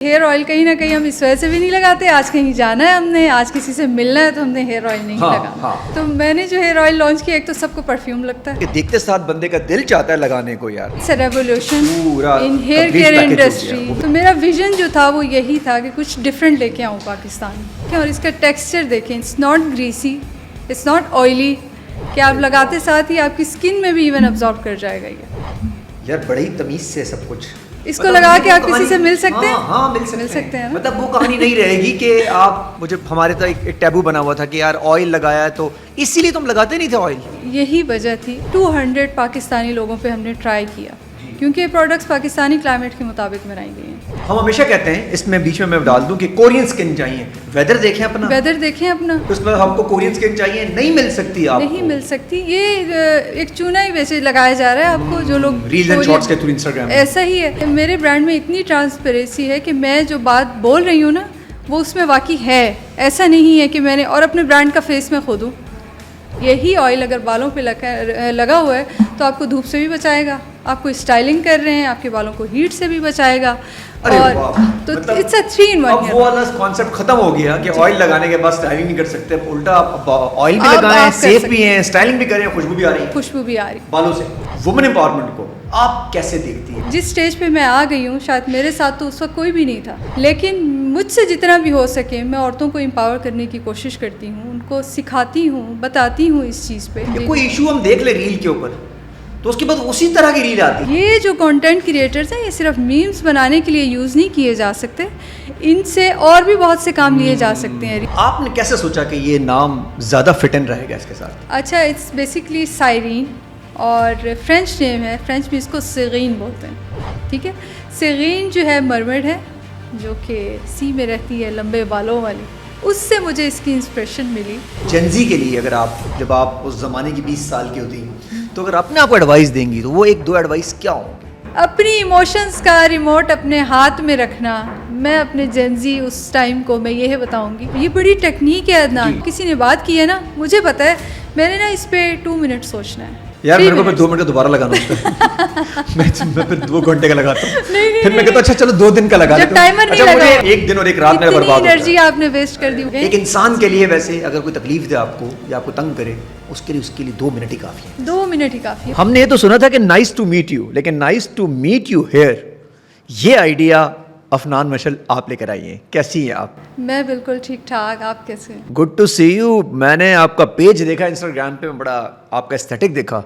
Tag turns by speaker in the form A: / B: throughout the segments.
A: Hair oil कहीं ना कहीं हम इस वजह से भी नहीं लगाते, आज कहीं जाना है हमने, आज किसी से मिलना है तो हमने हेयर ऑयल नहीं लगाना। तो मैंने जो हेयर ऑयल लॉन्च किया, एक तो सबको परफ्यूम लगता है
B: कि देखते साथ बंदे का दिल चाहता है लगाने को यार।
A: इट्स अ रेवोल्यूशन
B: पूरा
A: इन हेयर
B: complete
A: केयर
B: package हो गया।
A: इंडस्ट्री। तो मेरा विजन जो था वो यही था कि कुछ डिफरेंट लेके आऊँ पाकिस्तान में। और इसका टेक्सचर देखें, it's not greasy, it's not oily, कि आप लगाते साथ ही आपकी स्किन में भी इवन अब्जॉर्ब कर जाएगा ये।
B: यार बड़ी तमीज से सब कुछ
A: इसको लगा के आप किसी से मिल सकते हैं?
B: हाँ मिल सकते हैं
A: ना?
B: मतलब वो कहानी नहीं रहेगी कि आप मुझे, हमारे तो एक टैबू बना हुआ था कि यार ऑयल लगाया है तो इसीलिए तुम लगाते नहीं थे ऑयल।
A: यही वजह थी। 200 पाकिस्तानी लोगों पे हमने ट्राई किया, क्योंकि ये प्रोडक्ट्स पाकिस्तानी क्लाइमेट के मुताबिक बनाई गई हैं।
B: हम हमेशा कहते हैं, इसमें बीच में मैं डाल दूं कि कोरियन स्किन चाहिए, वेदर देखें अपना,
A: वेदर देखें अपना,
B: तो उसमें हमको कोरियन स्किन चाहिए, नहीं मिल सकती आपको,
A: नहीं मिल सकती। ये एक चूना ही वैसे लगाया जा रहा है आपको, जो लोग
B: रील्स एंड शॉर्ट्स के थ्रू इंस्टाग्राम
A: ऐसा ही है। मेरे ब्रांड में इतनी ट्रांसपेरेंसी है कि मैं जो बात बोल रही हूँ ना वो उसमें वाकई है, ऐसा नहीं है कि मैंने और अपने ब्रांड का फेस में खुद हूँ। यही ऑयल अगर बालों पे लगा हुआ है तो आपको धूप से भी बचाएगा, आपको स्टाइलिंग कर रहे हैं आपके बालों को हीट से भी बचाएगा। और तो
B: मतलब
A: इट्स अ 3 in 1।
B: अब वो वाला कॉन्सेप्ट खत्म हो गया कि ऑयल लगाने के बाद स्टाइलिंग नहीं कर सकते, उल्टा आप ऑयल भी लगाएं, सेफ भी हैं, स्टाइलिंग भी करें, खुशबू भी आ रही है,
A: खुशबू भी आ रही
B: बालों से। वुमेन एम्पावरमेंट को आप कैसे देखती हैं?
A: जिस स्टेज पे मैं आ गई हूँ, शायद मेरे साथ तो उस वक्त कोई भी नहीं था, लेकिन मुझसे जितना भी हो सके मैं औरतों को एम्पावर करने की कोशिश करती हूँ, उनको सिखाती हूँ, बताती हूँ इस चीज़ पे।
B: कोई इशू हम देख ले रील के ऊपर तो उसके बाद उसी तरह की रील आती है।
A: ये जो कंटेंट क्रिएटर्स हैं ये सिर्फ मीम्स बनाने के लिए यूज़ नहीं किए जा सकते, इनसे और भी बहुत से काम लिए जा सकते हैं।
B: आपने कैसे सोचा कि ये नाम ज़्यादा फिट इन रहेगा इसके साथ?
A: अच्छा, इट्स बेसिकली साइरीन और फ्रेंच नेम है, फ्रेंच में इसको सेगीन बोलते हैं, ठीक है। सेगीन जो है मरमड है, जो कि सी में रहती है, लंबे बालों वाली, उससे मुझे इसकी इंस्पिरेशन मिली।
B: जेनजी के लिए अगर आप, जब आप उस ज़माने की 20 साल की होती तो अगर अपने आपको एडवाइस देंगी तो वो 1-2 एडवाइस क्या होंगी?
A: अपनी इमोशंस का रिमोट अपने हाथ में रखना। मैं अपने जेनजी उस टाइम को मैं ये बताऊंगी, ये बड़ी टेक्निक है अदनान। किसी ने बात की है ना, मुझे पता है, मैंने ना इस पे 2 मिनट सोचना है
B: यार। मेरे को फिर 2 मिनट का दोबारा लगाना होता है मैं फिर 2 घंटे का लगाता हूँ, फिर मैं कहता हूँ अच्छा चलो 2 दिन का लगा लेते हैं।
A: टाइमर नहीं लगा,
B: एक दिन और एक रात मेरा बर्बाद होता है।
A: एनर्जी आपने वेस्ट कर दी।
B: एक इंसान के लिए वैसे अगर कोई तकलीफ दे आपको या आपको तंग करे, उसके लिए 2 मिनट ही काफी है।
A: 2 मिनट ही काफी है।
B: हमने ये तो सुना था कि नाइस टू मीट यू, लेकिन nice to meet you here, ये आइडिया अफनान मशल आप लेकर आई हैं। कैसी हैं आप?
A: मैं बिल्कुल ठीक ठाक, आप कैसे हैं?
B: Good to see you. मैंने आपका पेज देखा इंस्टाग्राम पे, बड़ा आपका एस्थेटिक देखा।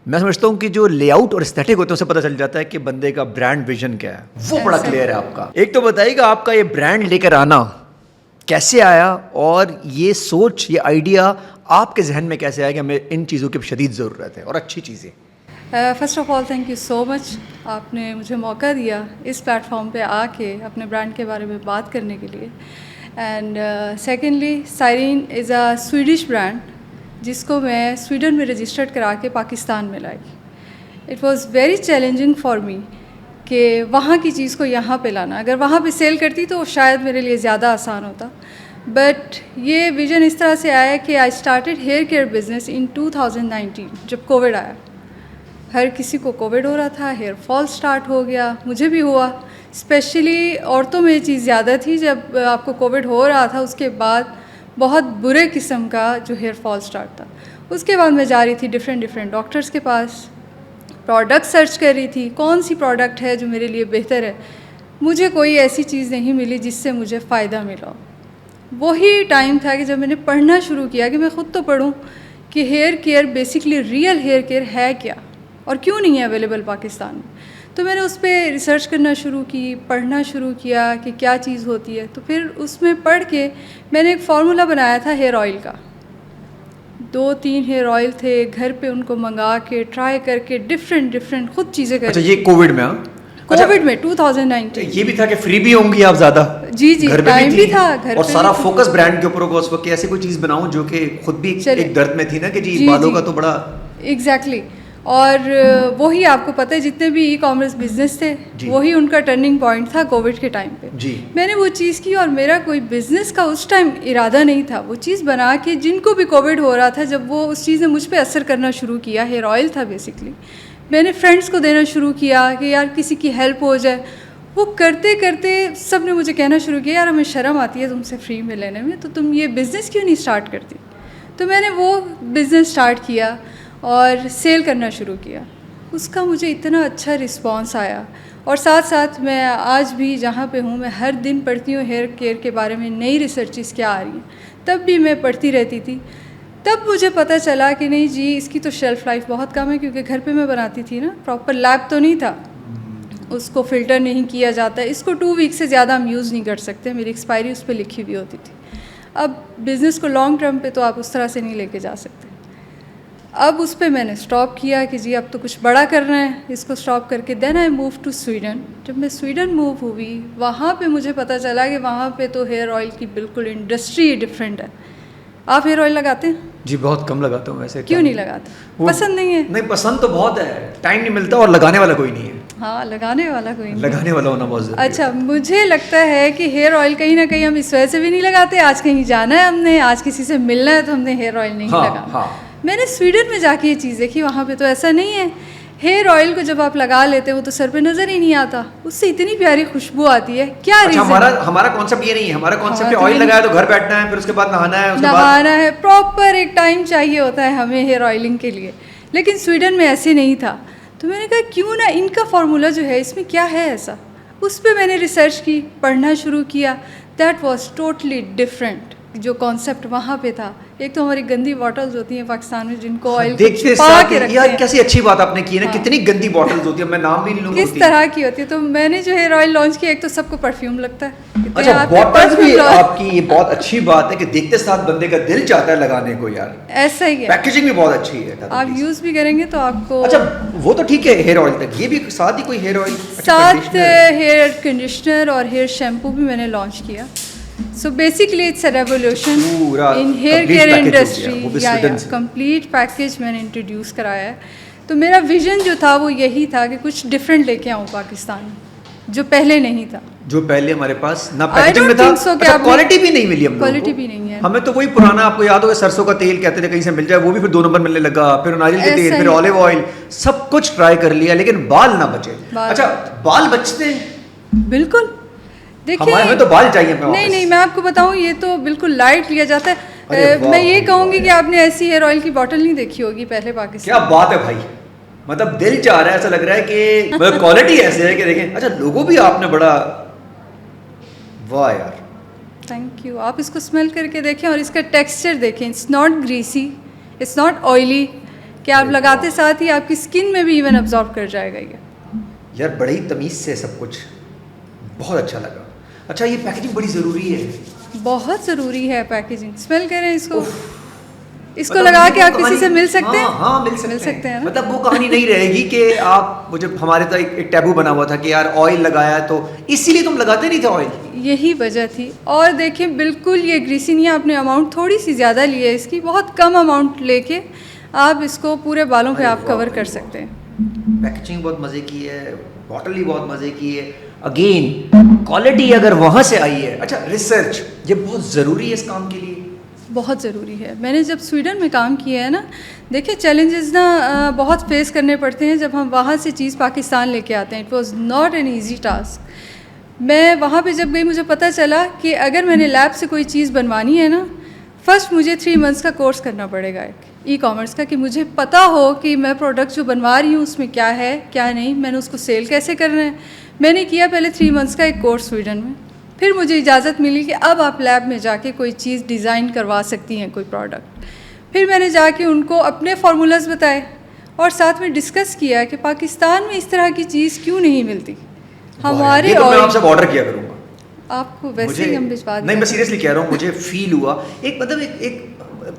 B: मैं समझता हूँ कि जो लेआउट और एस्थेटिक होते हैं उससे पता चल जाता है कि बंदे का ब्रांड विजन क्या है, वो बड़ा क्लियर है आपका। एक तो बताइएगा आपका ये ब्रांड लेकर आना कैसे आया, और ये सोच, ये आइडिया आपके जहन में कैसे आया कि हमें इन चीज़ों की शदीद ज़रूरत है और अच्छी चीज़ें?
A: First of all thank you so much, आपने मुझे मौका दिया इस प्लेटफॉर्म पे आके अपने ब्रांड के बारे में बात करने के लिए। And secondly, Sirene is a Swedish brand जिसको मैं स्वीडन में रजिस्टर्ड करा के पाकिस्तान में लाई। It was very challenging for me कि वहाँ की चीज़ को यहाँ पे लाना। अगर वहाँ पे सेल करती तो शायद मेरे लिए ज़्यादा आसान होता, बट ये विज़न इस तरह से आया कि I started hair care business in 2019, जब कोविड आया। हर किसी को कोविड हो रहा था, हेयर फॉल स्टार्ट हो गया, मुझे भी हुआ। स्पेशली औरतों में ये चीज़ ज़्यादा थी, जब आपको कोविड हो रहा था उसके बाद बहुत बुरे किस्म का जो हेयर फॉल स्टार्ट था। उसके बाद मैं जा रही थी डिफरेंट डॉक्टर्स के पास, प्रोडक्ट सर्च कर रही थी, कौन सी प्रोडक्ट है जो मेरे लिए बेहतर है। मुझे कोई ऐसी चीज़ नहीं मिली जिससे मुझे फ़ायदा मिला। वही टाइम था कि जब मैंने पढ़ना शुरू किया कि मैं ख़ुद तो पढ़ूं कि hair care basically real hair care है क्या और क्यों नहीं है अवेलेबल पाकिस्तान में। तो मैंने उस पर रिसर्च करना शुरू की, पढ़ना शुरू किया कि क्या चीज़ होती है। तो फिर उसमें पढ़ के मैंने एक फार्मूला बनाया था हेयर ऑयल का। 2-3 हेयर ऑयल थे, घर पे उनको मंगा के ट्राई करके डिफरेंट खुद चीज़ें कर।
B: अच्छा, ये कोविड में?
A: कोविड में 2019
B: ये भी था कि फ्री भी होंगी आप ज़्यादा?
A: जी टाइम भी था घर
B: और सारा फोकस ब्रांड के ऊपर होगा उस वक्त। ऐसी कोई चीज़ बनाऊं जो कि खुद भी एक दर्द में थी ना कि जी बालों का तो बड़ा
A: एग्जैक्टली। और वही आपको पता है जितने भी ई कॉमर्स बिजनेस थे वही उनका टर्निंग पॉइंट था कोविड के टाइम पे।
B: जी।
A: मैंने वो चीज़ की और मेरा कोई बिजनेस का उस टाइम इरादा नहीं था। वो चीज़ बना के जिनको भी कोविड हो रहा था, जब वो उस चीज़ ने मुझ पे असर करना शुरू किया, हेयर ऑयल था बेसिकली, मैंने फ्रेंड्स को देना शुरू किया कि यार किसी की हेल्प हो जाए। वो करते करते सब ने मुझे कहना शुरू किया, यार हमें शर्म आती है तुमसे फ्री में लेने में, तो तुम ये बिज़नेस क्यों नहीं स्टार्ट करती। तो मैंने वो बिज़नेस स्टार्ट किया और सेल करना शुरू किया। उसका मुझे इतना अच्छा रिस्पॉन्स आया, और साथ साथ मैं आज भी जहाँ पे हूँ मैं हर दिन पढ़ती हूँ हेयर केयर के बारे में, नई रिसर्चेस क्या आ रही हैं, तब भी मैं पढ़ती रहती थी। तब मुझे पता चला कि नहीं जी, इसकी तो शेल्फ़ लाइफ बहुत कम है, क्योंकि घर पे मैं बनाती थी ना, प्रॉपर लैब तो नहीं था, उसको फ़िल्टर नहीं किया जाता, इसको 2 वीक से ज़्यादा हम यूज़ नहीं कर सकते, मेरी एक्सपायरी उस पर लिखी हुई होती थी। अब बिज़नेस को लॉन्ग टर्म पे तो आप उस तरह से नहीं लेके जा सकते। अब उस पर मैंने स्टॉप किया कि जी अब तो कुछ बड़ा करना है, इसको स्टॉप करके then I move to Sweden. जब मैं स्वीडन मूव हुई, वहाँ पे मुझे पता चला कि वहाँ पे तो हेयर ऑयल की बिल्कुल इंडस्ट्री डिफरेंट है। आप हेयर ऑयल लगाते हैं?
B: जी बहुत कम लगाता हूँ वैसे।
A: क्यों नहीं लगाते? पसंद नहीं है?
B: नहीं, पसंद तो बहुत है, टाइम नहीं मिलता और लगाने वाला कोई नहीं है।
A: हाँ, लगाने वाला कोई नहीं,
B: लगाने वाला होना बहुत ज़रूरी है।
A: अच्छा, मुझे लगता है कि हेयर ऑयल कहीं ना कहीं हम इस वजह से भी नहीं लगाते, आज कहीं जाना है हमने, आज किसी से मिलना है, तो हमने हेयर ऑयल नहीं लगाना।
B: हाँ।
A: मैंने स्वीडन में जाके ये चीज़ देखी, वहाँ पे तो ऐसा नहीं है। हेयर ऑयल को जब आप लगा लेते हो तो सर पे नज़र ही नहीं आता, उससे इतनी प्यारी खुशबू आती है। क्या
B: अच्छा,
A: रीज़न?
B: हमारा कॉन्सेप्ट ये नहीं है, हमारा कॉन्सेप्ट है
A: तो
B: ऑयल लगाया तो घर बैठना है, फिर उसके बाद नहाना है, उसके बाद
A: नहाना है, प्रॉपर एक टाइम चाहिए होता है हमें हेयर ऑयलिंग के लिए। लेकिन स्वीडन में ऐसे नहीं था, तो मैंने कहा क्यों ना इनका फार्मूला जो है इसमें क्या है ऐसा। उस पर मैंने रिसर्च की, पढ़ना शुरू किया। दैट वाज टोटली डिफरेंट जो कॉन्सेप्ट वहाँ पे था। एक तो हमारी गंदी बॉटल्स होती हैं पाकिस्तान में, जिनको ऑयल
B: देखते
A: छुपा के रखते
B: यार
A: हैं।
B: कैसी अच्छी बात आपने की है ना,
A: हाँ।
B: कितनी गंदी बॉटल्स होती है, मैं नाम भी नहीं लूंगा।
A: किस तरह की होती है। तो मैंने जो हेयर ऑयल लॉन्च किया, एक तो सबको परफ्यूम लगता है।
B: अच्छा, बॉटल्स भी आपकी ये बहुत अच्छी बात है कि देखते साथ बंदे का दिल चाहता है लगाने को यार।
A: ऐसा ही है,
B: पैकेजिंग भी बहुत अच्छी है।
A: आप यूज़ भी करेंगे तो आपको।
B: अच्छा, वो तो ठीक है हेयर ऑयल तक, ये भी साथ ही कोई हेयर ऑयल
A: साथ हेयर कंडीशनर और हेयर शैम्पू भी मैंने लॉन्च किया। So basically it's a revolution in hair care industry. Complete package मैंने इंट्रोड्यूस कराया है। तो मेरा विजन जो था वो यही था कि कुछ डिफरेंट लेके आऊँ पाकिस्तान में, जो पहले नहीं था,
B: जो पहले हमारे पास ना पैकेजिंग में था। अच्छा, क्वालिटी भी नहीं मिली हम लोगों को।
A: क्वालिटी भी नहीं है
B: हमें तो वही पुराना, आपको याद होगा सरसों का तेल कहते थे कहीं से मिल जाए, वो भी फिर 2 नंबर मिलने लगा, फिर नारियल के तेल, फिर ऑलिव ऑयल, सब कुछ ट्राई कर लिया, लेकिन बाल ना बचे। अच्छा, बाल बचते हैं?
A: बिल्कुल। देखिए,
B: हमारे में तो बाल चाहिए।
A: नहीं, मैं आपको बताऊं, ये तो बिल्कुल लाइट लिया जाता है। मैं ये कहूँगी कि आपने ऐसी हेयर ऑयल की बोतल नहीं देखी होगी पहले पाकिस्तान।
B: क्या बात है भाई, मतलब दिल चाह रहा है, ऐसा लग रहा है कि मतलब क्वालिटी ऐसे है कि देखें। अच्छा, लोगो भी आपने बड़ा, वाह यार,
A: थैंक यू। आप इसको स्मेल करके देखें और इसका टेक्सचर देखें। It's not greasy, it's not oily, कि आप लगाते साथ ही आपकी स्किन में भी इवन अब्जॉर्ब कर जाएगा ये।
B: यार बड़ी तमीज़ से सब कुछ, बहुत अच्छा लगा। अच्छा, ये पैकेजिंग बड़ी ज़रूरी है।
A: बहुत ज़रूरी है पैकेजिंग। स्मेल करें इसको, इसको लगा के आप किसी से मिल सकते हैं।
B: हाँ, मिल सकते हैं ना? मतलब वो कहानी नहीं रहेगी कि आप, मुझे हमारे तो एक टैबू बना हुआ था कि यार ऑयल लगाया तो इसीलिए तुम लगाते नहीं थे ऑयल।
A: यही वजह थी। और देखें, बिल्कुल ये ग्रीसी नहीं है। आपने अमाउंट थोड़ी सी ज़्यादा ली है इसकी, बहुत कम अमाउंट लेके आप इसको पूरे बालों पे आप कवर कर सकते हैं।
B: पैकेजिंग बहुत मज़े की है, बॉटल ही बहुत मज़े की है। अगेन क्वालिटी अगर वहाँ से आई है। अच्छा, रिसर्च ये बहुत ज़रूरी है इस काम के लिए।
A: बहुत ज़रूरी है। मैंने जब स्वीडन में काम किया है ना, देखिए चैलेंजेस ना बहुत फेस करने पड़ते हैं जब हम वहाँ से चीज़ पाकिस्तान लेके आते हैं। It was not an easy task. मैं वहाँ पे जब गई, मुझे पता चला कि अगर मैंने लैब से कोई चीज़ बनवानी है ना, फ़र्स्ट मुझे 3 मंथ्स का कोर्स करना पड़ेगा एक ई-कॉमर्स का, कि मुझे पता हो कि मैं प्रोडक्ट जो बनवा रही हूँ उसमें क्या है क्या नहीं, मैंने उसको सेल कैसे करना है। मैंने किया पहले 3 मंथ्स का एक कोर्स स्वीडन में। फिर मुझे इजाज़त मिली कि अब आप लैब में जाके कोई चीज़ डिज़ाइन करवा सकती हैं, कोई प्रोडक्ट। फिर मैंने जाके उनको अपने फार्मूलाज बताए और साथ में डिस्कस किया कि पाकिस्तान में इस तरह की चीज़ क्यों नहीं मिलती। हमारे
B: तो मैं आपसे ऑर्डर किया करूँगा।
A: आपको वैसे ही हम भिजवा देंगे।
B: नहीं, मैं सीरियसली कह रहा हूँ, मुझे फील हुआ एक, मतलब एक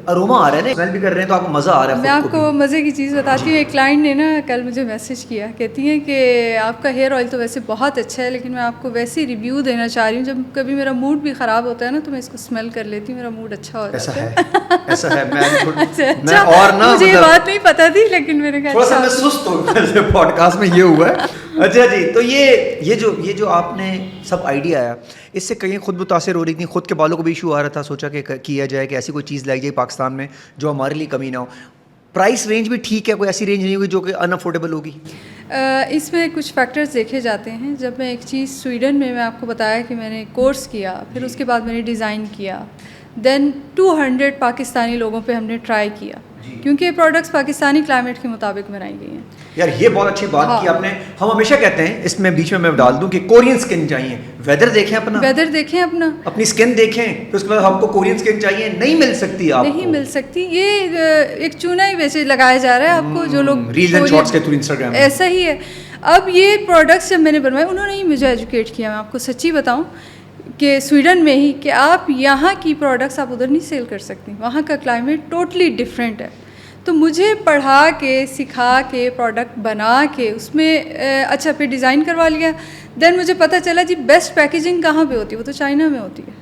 B: अरोमा आ रहा है ना, स्मेल भी कर रहे हैं तो आपको मज़ा आ रहा है।
A: मैं आपको मज़े की चीज़ बताती हूँ। एक क्लाइंट ने ना कल मुझे मैसेज किया, कहती हैं कि आपका हेयर ऑयल तो वैसे बहुत अच्छा है, लेकिन मैं आपको वैसे ही रिव्यू देना चाह रही हूँ। जब कभी मेरा मूड भी ख़राब होता है ना, तो मैं इसको स्मेल कर लेती हूँ, मेरा मूड अच्छा हो जाता है।
B: ऐसा है।
A: अच्छा,
B: और ना
A: मुझे ये बात नहीं पता थी, लेकिन मैंने कहा
B: थोड़ा सा मैं सुस्त हूँ पॉडकास्ट में, ये हुआ है। अच्छा जी, तो ये जो आपने सब आइडिया आया, इससे कहीं खुद मुतासिर हो रही थी, खुद के बालों को भी इशू आ रहा था, सोचा कि किया जाए कि ऐसी कोई चीज़ लाई जाए पाकिस्तान में जो हमारे लिए कमी ना हो। प्राइस रेंज भी ठीक है, कोई ऐसी रेंज नहीं होगी जो कि अनअफोर्डेबल होगी?
A: इसमें कुछ फैक्टर्स देखे जाते हैं। जब मैं एक चीज़ स्वीडन में, मैं आपको बताया कि मैंने कोर्स किया, फिर उसके बाद मैंने डिज़ाइन किया, देन 200 पाकिस्तानी लोगों पे हमने ट्राई किया, क्योंकि ये प्रोडक्ट्स पाकिस्तानी क्लाइमेट के मुताबिक बनाई गई हैं।
B: यार ये बहुत अच्छी बात की आपने। हम हमेशा कहते हैं, इसमें बीच में मैं डाल दूं कि कोरियन स्किन चाहिए, वेदर देखें अपना,
A: वेदर देखें अपना,
B: अपनी स्किन देखें, फिर उसके बाद हमको कोरियन स्किन चाहिए, नहीं मिल सकती आपको,
A: नहीं मिल सकती। ये एक चूना ही वैसे लगाया जा रहा है आपको, जो लोग
B: रील्स एंड शॉर्ट्स के थ्रू इंस्टाग्राम में
A: ऐसा ही है। अब ये प्रोडक्ट्स जब मैंने बनवाए, उन्होंने ही मुझे एजुकेट किया। मैं आपको सच्ची बताऊं कि स्वीडन में ही, कि आप यहाँ की प्रोडक्ट्स आप उधर नहीं सेल कर सकती, वहाँ का क्लाइमेट टोटली डिफरेंट है। तो मुझे पढ़ा के, सिखा के, प्रोडक्ट बना के, उसमें अच्छा फिर डिज़ाइन करवा लिया। देन मुझे पता चला जी बेस्ट पैकेजिंग कहाँ पे होती है, वो तो चाइना में होती है।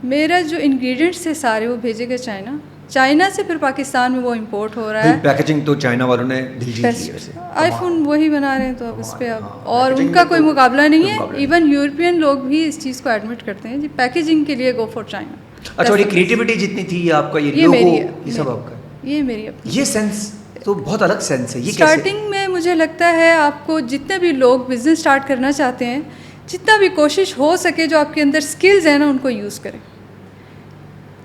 A: मेरा जो इंग्रेडिएंट्स थे सारे वो भेजे गए चाइना, चाइना से फिर पाकिस्तान में वो इंपोर्ट हो रहा है।
B: पैकेजिंग तो चाइना वालों ने दिल जीत ली वैसे,
A: आईफोन वही बना रहे हैं, तो अब इस पे अब और उनका कोई मुकाबला नहीं है। इवन यूरोपियन लोग भी इस चीज़ को एडमिट करते हैं जी, पैकेजिंग के लिए गो फॉर चाइना।
B: अच्छा, और ये क्रिएटिविटी जितनी थी आपका, ये लोगो, ये सब आपका,
A: ये मेरी अपनी,
B: ये सेंस तो बहुत अलग सेंस है। ये
A: स्टार्टिंग में मुझे लगता है आपको जितने भी लोग बिजनेस स्टार्ट करना चाहते हैं, जितना भी कोशिश हो सके जो आपके अंदर स्किल्स हैं ना, उनको यूज़ करें।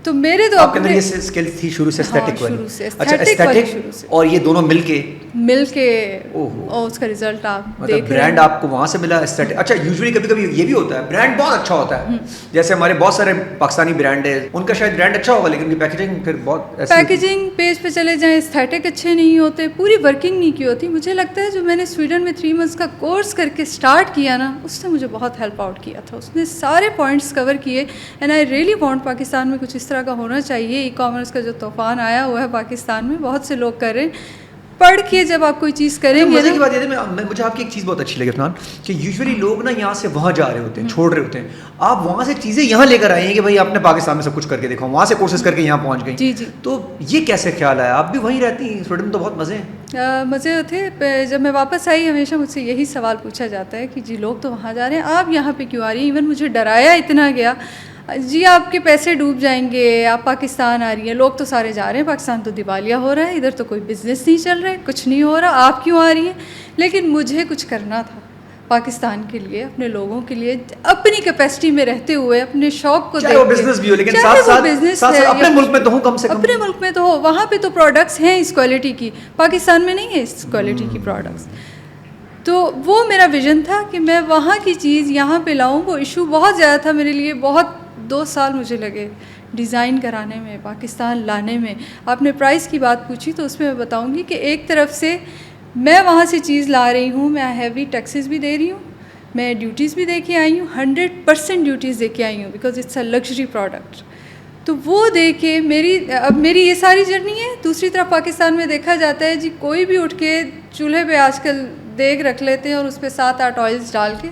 A: तो मेरे तो
B: आपके अंदर ये स्किल्स थी शुरू से, एस्थेटिक वाली।
A: शुरू से
B: अच्छा, एस्थेटिक और ये दोनों मिलके
A: और उसका रिजल्ट आप
B: मतलब
A: देख रहे
B: ब्रांड
A: हैं।
B: आपको वहाँ से मिला एस्थेटिक। अच्छा, यूजुअली कभी कभी ये भी होता है ब्रांड बहुत अच्छा होता है, जैसे हमारे बहुत सारे पाकिस्तानी ब्रांड है, उनका शायद ब्रांड अच्छा होगा लेकिन उनकी पैकेजिंग फिर बहुत ऐसी,
A: पैकेजिंग पेज पे चले जाएं, एस्थेटिक अच्छे नहीं होते, पूरी वर्किंग नहीं की होती। मुझे लगता है जो मैंने स्वीडन में 3 मंथ्स का कोर्स करके स्टार्ट किया ना, उसने मुझे बहुत हेल्प आउट किया था। उसने सारे पॉइंट्स कवर किए and I really want Pakistan में कुछ इस तरह का होना चाहिए। ई कॉमर्स का जो तूफान आया हुआ है पाकिस्तान में, बहुत से लोग कर रहे हैं। पढ़ के जब आप कोई चीज़ करेंगे,
B: मजे की बात ये है, मुझे आपकी एक चीज़ बहुत अच्छी लगी इरफान, कि यूजुअली लोग ना यहाँ से वहाँ जा रहे होते हैं, छोड़ रहे होते हैं, आप वहाँ से चीज़ें यहाँ लेकर आए हैं कि भाई आपने पाकिस्तान में सब कुछ करके देखा, वहाँ से कोशिश करके यहाँ पहुँच गई।
A: जी जी।
B: तो ये कैसे ख्याल आया? आप भी वहीं रहती हैं, स्वीडन में तो बहुत मज़े हैं।
A: मज़े थे। जब मैं वापस आई, हमेशा मुझसे यही सवाल पूछा जाता है कि जी लोग तो वहाँ जा रहे हैं, आप यहाँ पे क्यों आ रही हैं? इवन मुझे डराया इतना गया, जी आपके पैसे डूब जाएंगे, आप पाकिस्तान आ रही हैं, लोग तो सारे जा रहे हैं, पाकिस्तान तो दिवालिया हो रहा है, इधर तो कोई बिज़नेस नहीं चल रहा है, कुछ नहीं हो रहा, आप क्यों आ रही हैं? लेकिन मुझे कुछ करना था पाकिस्तान के लिए, अपने लोगों के लिए, अपनी कैपेसिटी में रहते हुए, अपने शौक को
B: चाहे वो बिजनेस भी हो, लेकिन साथ साथ अपने मुल्क में तो हो, कम से कम
A: अपने मुल्क में तो हो। वहाँ पे तो प्रोडक्ट्स हैं इस क्वालिटी की, पाकिस्तान में नहीं है इस क्वालिटी की प्रोडक्ट्स। तो वो मेरा विजन था कि मैं वहाँ की चीज़ यहाँ पे लाऊँ। वो इशू बहुत ज़्यादा था मेरे लिए, बहुत 2 साल मुझे लगे डिज़ाइन कराने में, पाकिस्तान लाने में। आपने प्राइस की बात पूछी तो उसमें मैं बताऊंगी कि एक तरफ से मैं वहाँ से चीज़ ला रही हूँ, मैं हैवी टैक्सेस भी दे रही हूँ, मैं ड्यूटीज़ भी दे के आई हूँ, 100% ड्यूटीज़ दे के आई हूँ, because it's a luxury product. तो वो दे के मेरी ये सारी जर्नी है। दूसरी तरफ पाकिस्तान में देखा जाता है जी, कोई भी उठ के चूल्हे पे आजकल देग रख लेते हैं और उस पर 7-8 ऑयल्स डाल के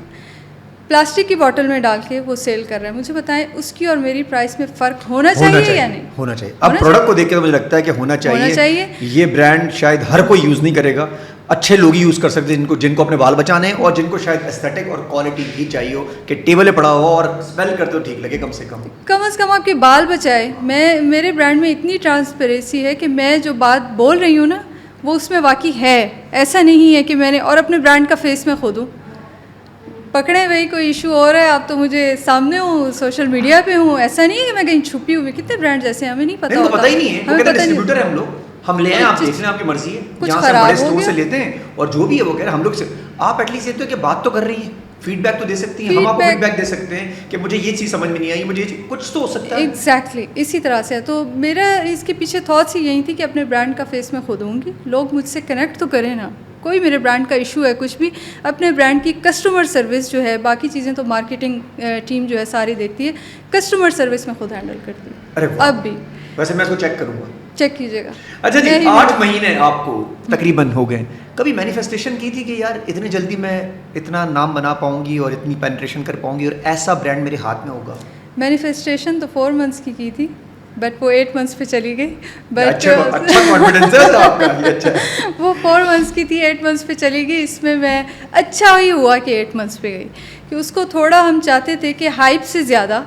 A: प्लास्टिक की बोतल में डाल के वो सेल कर रहे हैं। मुझे बताएं उसकी और मेरी प्राइस में फ़र्क होना चाहिए या नहीं?
B: होना चाहिए। अब प्रोडक्ट को देख के तो मुझे लगता है कि होना चाहिए। ये ब्रांड शायद हर कोई यूज़ नहीं करेगा, अच्छे लोग ही यूज़ कर सकते हैं, जिनको अपने बाल बचाने हैं और जिनको शायद एस्थेटिक और क्वालिटी भी चाहिए हो कि टेबल पे पड़ा हो और स्मेल करते हो ठीक लगे, कम से कम
A: आपके बाल बचाए। मेरे ब्रांड में इतनी ट्रांसपेरेंसी है कि मैं जो बात बोल रही हूँ ना, वो उसमें वाकई है। ऐसा नहीं है कि मैंने और अपने ब्रांड का फेस में खुद हूँ, पकड़े भाई कोई इशू हो रहा है आप तो मुझे सामने हूँ, सोशल मीडिया पे हूँ। ऐसा नहीं है कि मैं कहीं छुपी हुई। कितने ब्रांड ऐसे हैं हमें नहीं पता होता,
B: पता ही नहीं है, हमें डिस्ट्रीब्यूटर है हम ले आए, आप देख लें, आपकी मर्जी है, यहाँ से बड़े स्टोर से लेते हैं और जो भी है वो कह रहे हैं हम लोग से। आप एटलीस्ट ये तो कि बात तो कर रही है, फीडबैक तो दे सकती हैं, हम आपको फीडबैक दे सकते हैं कि मुझे ये चीज़ समझ में नहीं आई, मुझे कुछ तो हो सकता है।
A: एग्जैक्टली इसी तरह से। तो मेरा इसके पीछे थॉट्स ही यही थी कि अपने ब्रांड का फेस मैं खुद दूँगी, लोग मुझसे कनेक्ट तो करें ना। कोई मेरे ब्रांड का इशू है कुछ भी, अपने ब्रांड की कस्टमर सर्विस जो है, बाकी चीज़ें तो मार्केटिंग टीम जो है सारी देखती है, कस्टमर सर्विस में खुद हैंडल करती है।
B: अरे
A: अब भी
B: वैसे मैं इसको चेक करूँगा,
A: चेक कीजिएगा।
B: अच्छा जी, 8 महीने आपको तकरीबन हो गए, कभी मैनिफेस्टेशन की थी कि यार इतनी जल्दी मैं इतना नाम बना पाऊंगी और इतनी पेनिट्रेशन कर पाऊंगी और ऐसा ब्रांड मेरे हाथ में होगा?
A: मैनिफेस्टेशन तो 4 मंथ्स की थी, बट वो 8 मंथ्स पे चली गई। बट
B: अच्छा कॉन्फिडेंस है आपका, ये अच्छा है।
A: वो 4 मंथ्स की थी, 8 मंथ्स पे चली गई। इसमें मैं अच्छा ही हुआ कि 8 मंथ्स पे गई, कि उसको थोड़ा हम चाहते थे कि हाइप से ज़्यादा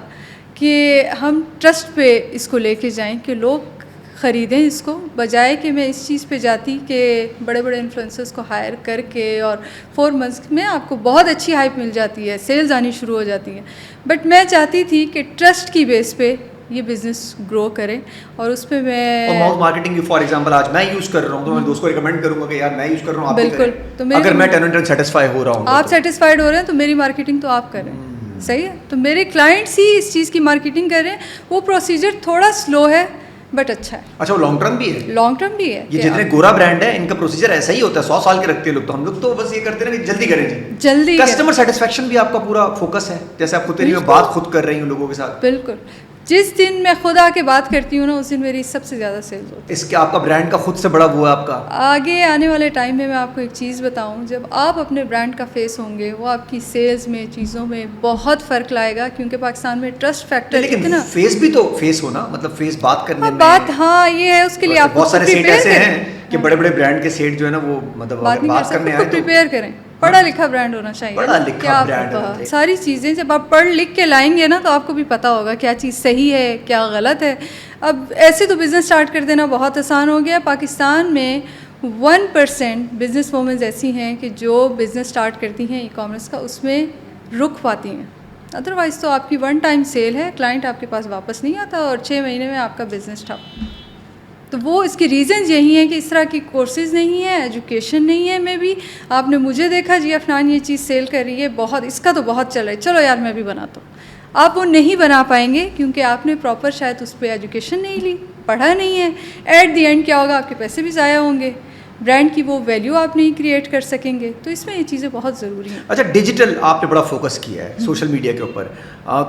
A: कि हम ट्रस्ट पे इसको लेके जाएं, कि लोग ख़रीदें इसको, बजाय कि मैं इस चीज़ पे जाती कि बड़े बड़े इन्फ्लुएंसर्स को हायर करके और 4 मंथ्स में आपको बहुत अच्छी हाइप मिल जाती है, सेल्स आनी शुरू हो जाती है। बट मैं चाहती थी कि ट्रस्ट की बेस पे ये बिज़नेस ग्रो करें और उस पर मैं
B: और माउथ मार्केटिंग फॉर एग्जांपल आज मैं यूज़ कर रहा हूँ तो मैं दोस्त को रिकमेंड करूँगा कि यार मैं यूज़ कर रहा हूँ, आप भी
A: बिल्कुल,
B: करें।
A: तो मेरे
B: अगर मैं 10 on 10 सेटिस्फाई हो रहा हूँ
A: आप
B: तो।
A: सेटिस्फाइड हो रहे हैं तो मेरी मार्केटिंग तो आप करें, सही है। तो मेरे क्लाइंट्स ही इस चीज़ की मार्केटिंग कर रहे हैं। वो प्रोसीजर थोड़ा स्लो है बट अच्छा है,
B: अच्छा वो लॉन्ग टर्म भी है?
A: लॉन्ग टर्म भी है।
B: ये जितने गोरा ब्रांड है इनका प्रोसीजर ऐसा ही होता है, 100 साल के रखते हैं लोग। तो हम लोग तो बस ये करते हैं ना कि जल्दी करें जी,
A: जल्दी
B: कस्टमर सेटिस्फेक्शन भी आपका पूरा फोकस है, जैसे आप खुद में बात खुद कर रही हूँ लोगों के साथ।
A: बिल्कुल, जिस दिन मैं खुद आके बात करती हूँ ना उस दिन मेरी सबसे ज़्यादा सेल्स होती है।
B: इसके आपका ब्रांड का खुद से बड़ा वो है आपका।
A: आगे आने वाले टाइम में मैं आपको एक चीज़ बताऊं, जब आप अपने ब्रांड का फेस होंगे वो आपकी सेल्स में, चीज़ों में बहुत फ़र्क लाएगा, क्योंकि पाकिस्तान में ट्रस्ट फैक्टर
B: लेकिन
A: इतना।
B: फेस भी तो फेस हो ना, मतलब फेस बात करने
A: हाँ,
B: में
A: बात हाँ ये है, उसके लिए आप
B: बहुत सारे सेट
A: प्रिपेयर
B: ऐसे
A: करें।
B: हैं कि बड़े बड़े ब्रांड के सेट जो है ना वो मतलब
A: बात नहीं कर
B: बात
A: सकते,
B: करने
A: खुद
B: आए तो
A: प्रिपेयर करें। पढ़ा लिखा ब्रांड होना चाहिए,
B: पढ़ा लिखा
A: क्या
B: ब्रांड
A: पता,
B: होना चाहिए।
A: सारी चीज़ें जब आप पढ़ लिख के लाएंगे ना तो आपको भी पता होगा क्या चीज़ सही है क्या गलत है। अब ऐसे तो बिज़नेस स्टार्ट कर देना बहुत आसान हो गया। पाकिस्तान में 1% बिज़नेस वूमेंस ऐसी हैं कि जो बिज़नेस स्टार्ट करती हैं ई कॉमर्स का, उसमें रुक पाती हैं। अदरवाइज़ तो आपकी 1 टाइम सेल है, क्लाइंट आपके पास वापस नहीं आता और 6 महीने में आपका बिज़नेस ठप। तो वो इसके रीज़न्स यही हैं कि इस तरह की कोर्सेज़ नहीं है, एजुकेशन नहीं है। मैं भी, आपने मुझे देखा जी अफनान ये चीज़ सेल कर रही है, बहुत इसका तो बहुत चल रहा है, चलो यार मैं भी बनाता हूँ। आप वो नहीं बना पाएंगे क्योंकि आपने प्रॉपर शायद उस पर एजुकेशन नहीं ली, पढ़ा नहीं है। एट द एंड क्या होगा, आपके पैसे भी ज़ाया होंगे, ब्रांड की वो वैल्यू आप नहीं क्रिएट कर सकेंगे। तो इसमें ये चीज़ें बहुत ज़रूरी हैं।
B: अच्छा, डिजिटल आपने बड़ा फोकस किया है सोशल मीडिया के ऊपर।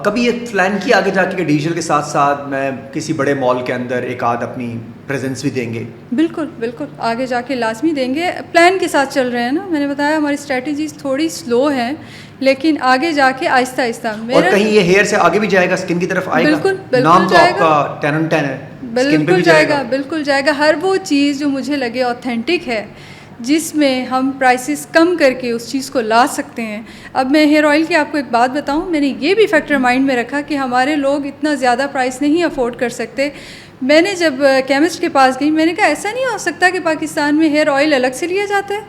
B: कभी ये प्लान किया आगे जाके कि डिजिटल के साथ साथ मैं किसी बड़े मॉल के अंदर एक आध अपनी प्रेजेंस भी देंगे?
A: बिल्कुल बिल्कुल, आगे जाके लाजमी देंगे, प्लान के साथ चल रहे हैं ना। मैंने बताया हमारी स्ट्रेटजीज थोड़ी स्लो हैं, लेकिन आगे जाके आहिस्ता आहिस्ता।
B: और कहीं ये हेयर से आगे भी जाएगा, स्किन की तरफ आएगा?
A: बिल्कुल बिल्कुल
B: नाम तो
A: जाएगा,
B: आपका 10 on 10 है, स्किन पे
A: बिल्कुल
B: भी
A: जाएगा, बिल्कुल जाएगा। हर वो चीज़ जो मुझे लगे ऑथेंटिक है, जिसमें हम प्राइसेस कम करके उस चीज़ को ला सकते हैं। अब मैं हेयर ऑयल की आपको एक बात बताऊं, मैंने ये भी फैक्टर माइंड में रखा कि हमारे लोग इतना ज़्यादा प्राइस नहीं अफोर्ड कर सकते। मैंने जब केमिस्ट के पास गई, मैंने कहा ऐसा नहीं हो सकता कि पाकिस्तान में हेयर ऑयल अलग से लिया जाता है,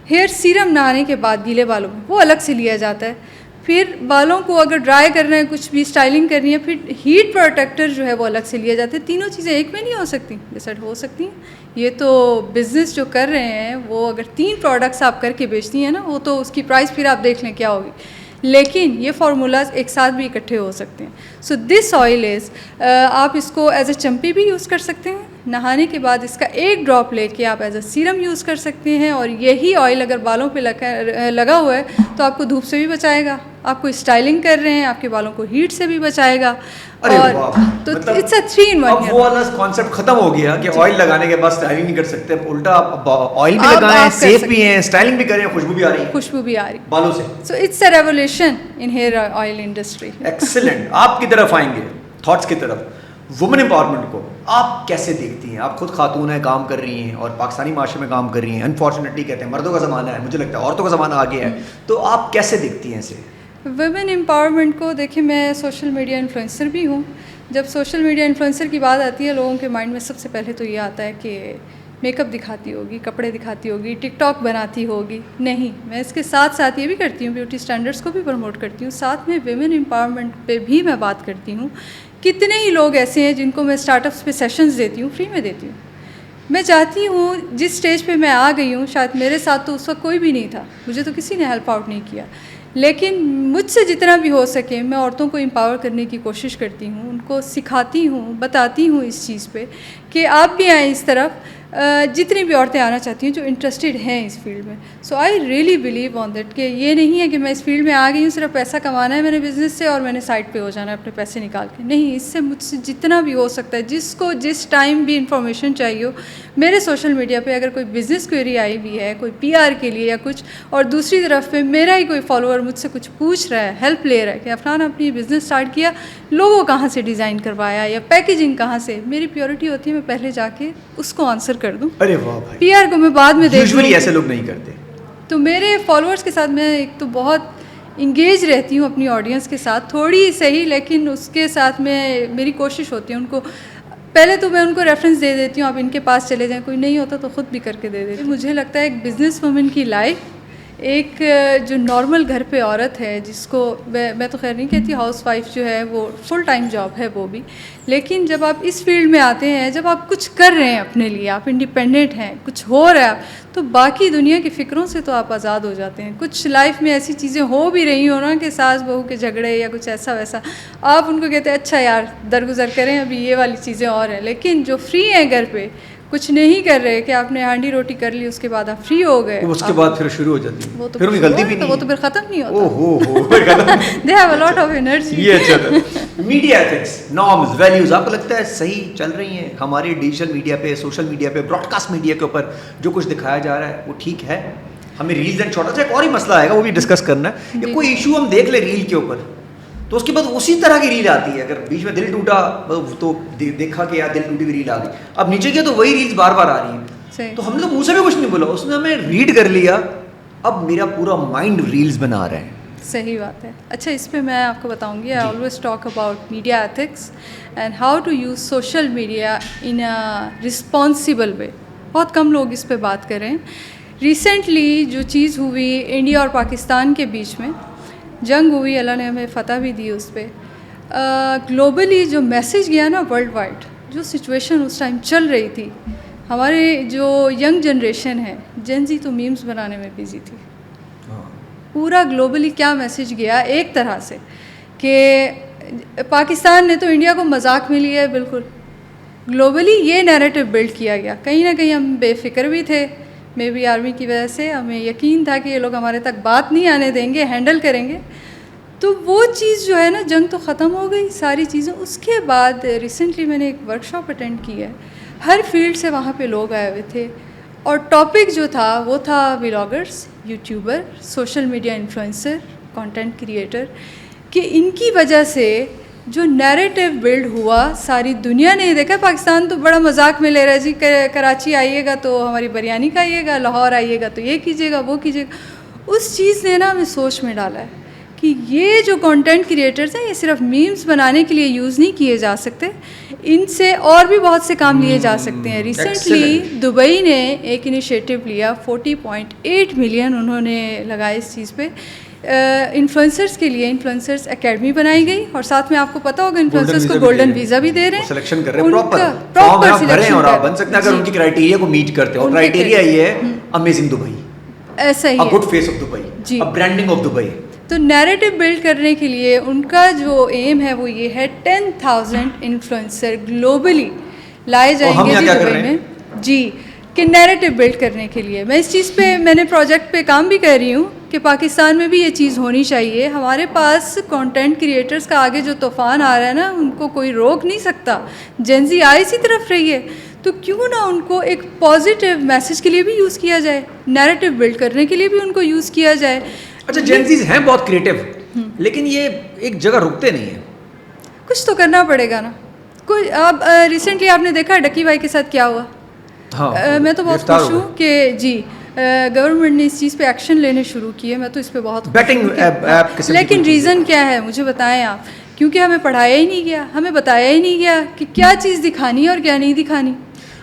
A: हेयर सीरम नहाने के बाद गीले बालों में वो अलग से लिया जाता है, फिर बालों को अगर ड्राई करना है, कुछ भी स्टाइलिंग करनी है, फिर हीट प्रोटेक्टर जो है वो अलग से लिया जाता है। तीनों चीज़ें एक में नहीं हो सकती। बेशक हो सकती हैं। ये तो बिज़नेस जो कर रहे हैं वो अगर 3 प्रोडक्ट्स आप करके बेचती हैं ना, वो तो उसकी प्राइस फिर आप देख लें क्या होगी। लेकिन ये फार्मूलाज एक साथ भी इकट्ठे हो सकते हैं। सो दिस ऑयल इज़, आप इसको एज अ चम्पी भी यूज़ कर सकते हैं, नहाने के बाद इसका एक ड्रॉप लेके आप एज अ सीरम यूज़ कर सकते हैं। और यही ऑयल अगर बालों पे लगा हुआ है तो आपको धूप से भी बचाएगा, आपको स्टाइलिंग कर रहे हैं आपके बालों को हीट से भी बचाएगा।
B: अरे
A: और
B: वाह,
A: तो
B: मतलब
A: इट्स अ 3 in 1।
B: अब वो वाला कॉन्सेप्ट खत्म हो गया कि ऑयल लगाने के बाद स्टाइलिंग नहीं कर सकते, उल्टा आप ऑयल भी
A: आप
B: लगाएं,
A: कर
B: सेफ
A: सकते
B: भी हैं, स्टाइलिंग भी करें, खुशबू भी आ रही है,
A: खुशबू भी आ रही
B: बालों से।
A: So it's a revolution in hair oil industry.
B: Excellent. आपकी तरफ आएंगे, थॉट्स की तरफ। वुमेन एम्पावरमेंट को आप कैसे देखती हैं? आप खुद खातून हैं, काम कर रही हैं और पाकिस्तानी माशरे में काम कर रही हैं। अनफॉर्चुनेटली कहते हैं मर्दों का ज़माना है, मुझे लगता है औरतों का ज़माना आ गया है, तो आप कैसे देखती हैं इसे?
A: वुमेन एम्पावरमेंट को देखिए, मैं सोशल मीडिया इन्फ्लुएंसर भी हूँ। जब सोशल मीडिया इन्फ्लुएंसर की बात आती है, लोगों के माइंड में सबसे पहले तो ये आता है कि मेकअप दिखाती होगी, कपड़े दिखाती होगी, टिकटॉक बनाती होगी। नहीं, मैं इसके साथ साथ ये भी करती हूँ, ब्यूटी स्टैंडर्ड्स को भी प्रमोट करती हूँ, साथ में वुमेन एम्पावरमेंट पे भी मैं बात करती हूँ। कितने ही लोग ऐसे हैं जिनको मैं स्टार्टअप्स पे सेशंस देती हूँ, फ्री में देती हूँ। मैं चाहती हूँ जिस स्टेज पे मैं आ गई हूँ, शायद मेरे साथ तो उस वक्त कोई भी नहीं था, मुझे तो किसी ने हेल्प आउट नहीं किया, लेकिन मुझसे जितना भी हो सके मैं औरतों को एम्पावर करने की कोशिश करती हूँ, उनको सिखाती हूँ, बताती हूँ इस चीज़ पे कि आप भी आएँ इस तरफ। जितनी भी औरतें आना चाहती हैं जो इंटरेस्टेड हैं इस फील्ड में। So I really believe on that कि ये नहीं है कि मैं इस फील्ड में आ गई हूँ, सिर्फ पैसा कमाना है मैंने बिज़नेस से और मैंने साइड पे हो जाना है अपने पैसे निकाल के। नहीं, इससे मुझसे जितना भी हो सकता है, जिसको जिस टाइम भी इंफॉर्मेशन चाहिए हो, मेरे सोशल मीडिया पे अगर कोई बिज़नेस क्वेरी आई भी है, कोई PR के लिए या कुछ, और दूसरी तरफ पे मेरा ही कोई फॉलोअर मुझसे कुछ पूछ रहा है, हेल्प ले रहा है कि अफनान आपने बिज़नेस स्टार्ट किया, लोगो कहाँ से डिज़ाइन करवाया या पैकेजिंग कहाँ से, मेरी प्योरिटी होती है मैं पहले जाके उसको आंसर कर दूँ।
B: अरे वाह भाई,
A: PR को मैं बाद में देख लूँ।
B: यूजुअली ऐसे लोग नहीं करते।
A: तो मेरे फॉलोअर्स के साथ मैं एक तो बहुत इंगेज रहती हूँ अपनी ऑडियंस के साथ, थोड़ी सही, लेकिन उसके साथ में मेरी कोशिश होती है उनको पहले तो मैं उनको रेफरेंस दे देती हूँ, आप इनके पास चले जाएं, कोई नहीं होता तो ख़ुद भी करके दे देती हूँ। मुझे लगता है एक बिज़नेस वुमन की लाइफ, एक जो नॉर्मल घर पे औरत है जिसको मैं तो खैर नहीं कहती हाउस वाइफ जो है वो फुल टाइम जॉब है वो भी, लेकिन जब आप इस फील्ड में आते हैं, जब आप कुछ कर रहे हैं अपने लिए, आप इंडिपेंडेंट हैं, कुछ हो रहा है, तो बाकी दुनिया की फ़िक्रों से तो आप आज़ाद हो जाते हैं। कुछ लाइफ में ऐसी चीज़ें हो भी रही हो ना कि सास बहू के झगड़े या कुछ ऐसा वैसा, आप उनको कहते हैं अच्छा यार दरगुजर करें, अभी ये वाली चीज़ें और हैं। लेकिन जो फ्री हैं घर पे, कुछ नहीं कर रहे कि आपने हांडी रोटी कर ली, उसके बाद आप फ्री हो गए,
B: उसके बाद फिर शुरू हो जाती है,
A: वो तो
B: फिर उनकी गलती भी नहीं,
A: वो तो फिर ख़त्म नहीं होता।
B: ओहो
A: they have a lot of energy.
B: ये अच्छा था। मीडिया एथिक्स, नॉर्म्स, वैल्यूज आपको लगता है सही चल रही हैं हमारे डिजिटल मीडिया पे, सोशल मीडिया पे, ब्रॉडकास्ट मीडिया के ऊपर जो कुछ दिखाया जा रहा है वो ठीक है? हमें रील्स एंड छोटा सा एक और ही मसला आएगा, वो भी डिस्कस करना है कि कोई इशू हम देख ले रील के ऊपर तो उसके बाद उसी तरह की रील आती है। अगर बीच में दिल टूटा तो देखा कि यार दिल टूटी हुई रील आ गई, अब नीचे गया तो वही रील्स बार बार आ रही हैं, तो हमने तो मुंह से भी कुछ नहीं बोला, उसने हमें रीड कर लिया, अब मेरा पूरा माइंड रील्स बना रहा है।
A: सही बात है। अच्छा, इस पे मैं आपको बताऊंगी, I always talk about media ethics and how to use social media in a responsible way. बहुत कम लोग इस पे बात करें। रिसेंटली जो चीज़ हुई इंडिया और पाकिस्तान के बीच में, जंग हुई, अल्लाह ने हमें फ़तह भी दी उस पर, ग्लोबली जो मैसेज गया ना वर्ल्ड वाइड, जो सिचुएशन उस टाइम चल रही थी, हमारे जो यंग जनरेशन है, जेन ज़ी तो मीम्स बनाने में बिजी थी। पूरा ग्लोबली क्या मैसेज गया एक तरह से कि पाकिस्तान ने तो इंडिया को मजाक में लिया है, बिल्कुल ग्लोबली ये नैरेटिव बिल्ड किया गया। कहीं ना कहीं हम बेफिक्र भी थे, मे बी आर्मी की वजह से हमें यकीन था कि ये लोग हमारे तक बात नहीं आने देंगे, हैंडल करेंगे। तो वो चीज़ जो है ना, जंग तो ख़त्म हो गई सारी चीज़ें। उसके बाद रिसेंटली मैंने एक वर्कशॉप अटेंड की है, हर फील्ड से वहाँ पे लोग आए हुए थे, और टॉपिक जो था वो था vloggers, YouTuber, social media influencer, content creator, कि इनकी वजह से जो नैरेटिव बिल्ड हुआ सारी दुनिया ने देखा। पाकिस्तान तो बड़ा मजाक में ले रहा है जी, कराची आइएगा तो हमारी बिरयानी खाइएगा, लाहौर आइएगा तो ये कीजिएगा वो कीजिएगा। उस चीज़ ने ना हमें सोच में डाला है कि ये जो कंटेंट क्रिएटर्स हैं, ये सिर्फ मीम्स बनाने के लिए यूज़ नहीं किए जा सकते, इनसे और भी बहुत से काम लिए जा सकते हैं। रिसेंटली दुबई ने एक इनिशिएटिव लिया, 40.8 मिलियन उन्होंने लगाए इस चीज़ पे। इन्फ्लुएंसर्स के लिए इन्फ्लुएंसर्स एकेडमी बनाई गई, और साथ में आपको पता होगा इन्फ्लुएंसर्स को गोल्डन वीज़ा भी दे रहे हैं,
B: सिलेक्शन कर रहे हैं, प्रॉपर सिलेक्शन, और आप बन सकते हैं अगर उनकी क्राइटेरिया को मीट करते हो। क्राइटेरिया ये है अमेजिंग दुबई,
A: ऐसा ही,
B: a good face of Dubai, a branding of Dubai.
A: तो नैरेटिव बिल्ड करने के लिए उनका जो एम है वो ये है 10,000 इन्फ्लुएंसर ग्लोबली लाए जाएंगे जी दुबई में, जी, कि नैरेटिव बिल्ड करने के लिए। मैं इस चीज़ पे, मैंने प्रोजेक्ट पे काम भी कर रही हूँ कि पाकिस्तान में भी ये चीज़ होनी चाहिए। हमारे पास कंटेंट क्रिएटर्स का आगे जो तूफ़ान आ रहा है ना, उनको कोई रोक नहीं सकता। जेन ज़ी आए इसी तरफ रही है, तो क्यों ना उनको एक पॉजिटिव मैसेज के लिए भी यूज़ किया जाए, नैरेटिव बिल्ड करने के लिए भी उनको यूज़ किया जाए।
B: अच्छा, जेन ज़ीज़ हैं बहुत क्रिएटिव, लेकिन ये एक जगह रुकते नहीं हैं,
A: कुछ तो करना पड़ेगा ना। कोई अब रिसेंटली आपने देखा डकी भाई के साथ क्या हुआ?
B: हाँ,
A: मैं तो बहुत खुश हूँ कि जी गवर्नमेंट ने इस चीज़ पे एक्शन लेने शुरू किए। मैं तो इस पे बहुत
B: बैटिंग ऐप,
A: लेकिन रीज़न क्या है मुझे बताएं आप, क्योंकि हमें पढ़ाया ही नहीं गया, हमें बताया ही नहीं गया कि क्या चीज़ दिखानी है और क्या नहीं दिखानी।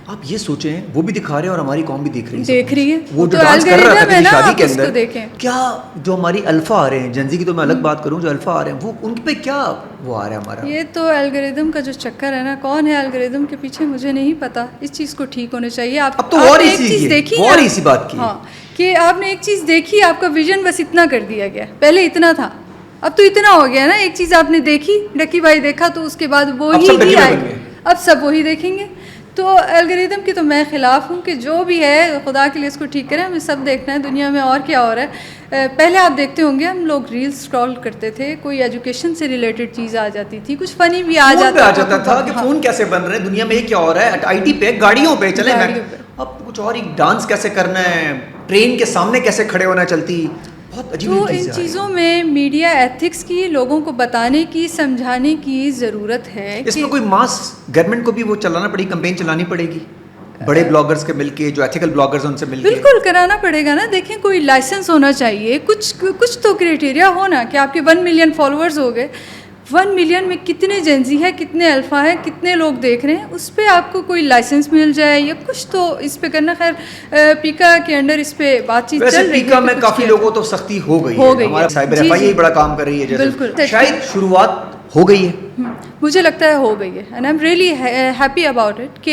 B: आप ये सोचें, वो भी दिखा रहे हैं और हमारी कौम भी देख रही
A: है।
B: वो जो
A: तो
B: डांस कर रहा था शादी के अंदर,
A: देखें
B: क्या जो हमारी अल्फा आ रहे हैं, जेन ज़ी की तो मैं अलग बात करूं, जो अल्फा आ रहे हैं वो उन पे क्या वो आ रहा है हमारा।
A: ये तो एल्गोरिदम का जो चक्कर है ना, कौन है एल्गोरिदम के पीछे मुझे नहीं पता। इस चीज़ को ठीक होने चाहिए।
B: अब तो और एक चीज़ देखी, और इसी बात की,
A: हाँ, कि आपने एक चीज़ देखी, आपका विजन बस इतना कर दिया गया, पहले इतना था, अब तो इतना हो गया ना। एक चीज़ आपने देखी, डकी भाई देखा, तो उसके बाद वो ही आएगी, अब सब वही देखेंगे। तो एल्गोरिदम की तो मैं ख़िलाफ़ हूँ कि जो भी है खुदा के लिए इसको ठीक करें। हमें सब देखना है दुनिया में और क्या हो रहा है। पहले आप देखते होंगे हम लोग रील्स स्क्रॉल करते थे, कोई एजुकेशन से रिलेटेड चीज़ आ जाती थी, कुछ फ़नी भी आ जाता
B: था कि फ़ोन कैसे बन रहे हैं, दुनिया में क्या हो रहा है, IT पे, गाड़ियों पे चले, अब कुछ और ही, डांस कैसे करना है, ट्रेन के सामने कैसे खड़े होना चलती, बहुत अजीब।
A: तो इन चीज़ों में मीडिया एथिक्स की लोगों को बताने की, समझाने की ज़रूरत है।
B: इसमें कोई मास गवर्नमेंट को भी वो चलाना पड़ेगी, कैंपेन चलानी पड़ेगी, बड़े ब्लॉगर्स के मिलके, जो एथिकल ब्लॉगर्स उनसे मिलके
A: बिल्कुल कराना पड़ेगा ना। देखें, कोई लाइसेंस होना चाहिए, कुछ तो क्राइटेरिया हो ना कि आपके 1 मिलियन फॉलोअर्स हो गए, 1 मिलियन में कितने जेंजी है, कितने अल्फ़ा है, कितने लोग देख रहे हैं, उस पर आपको कोई लाइसेंस मिल जाए या कुछ तो इस पे करना। खैर पीका के अंडर इस पे बातचीत चल रही है।
B: पीका में काफ़ी लोगों तो सख्ती हो गई है, हमारा साइबर एफआईआर बड़ा काम कर रही है, जैसे शायद शुरुआत हो गई है।
A: मुझे लगता है हो गई है and I am really happy about it कि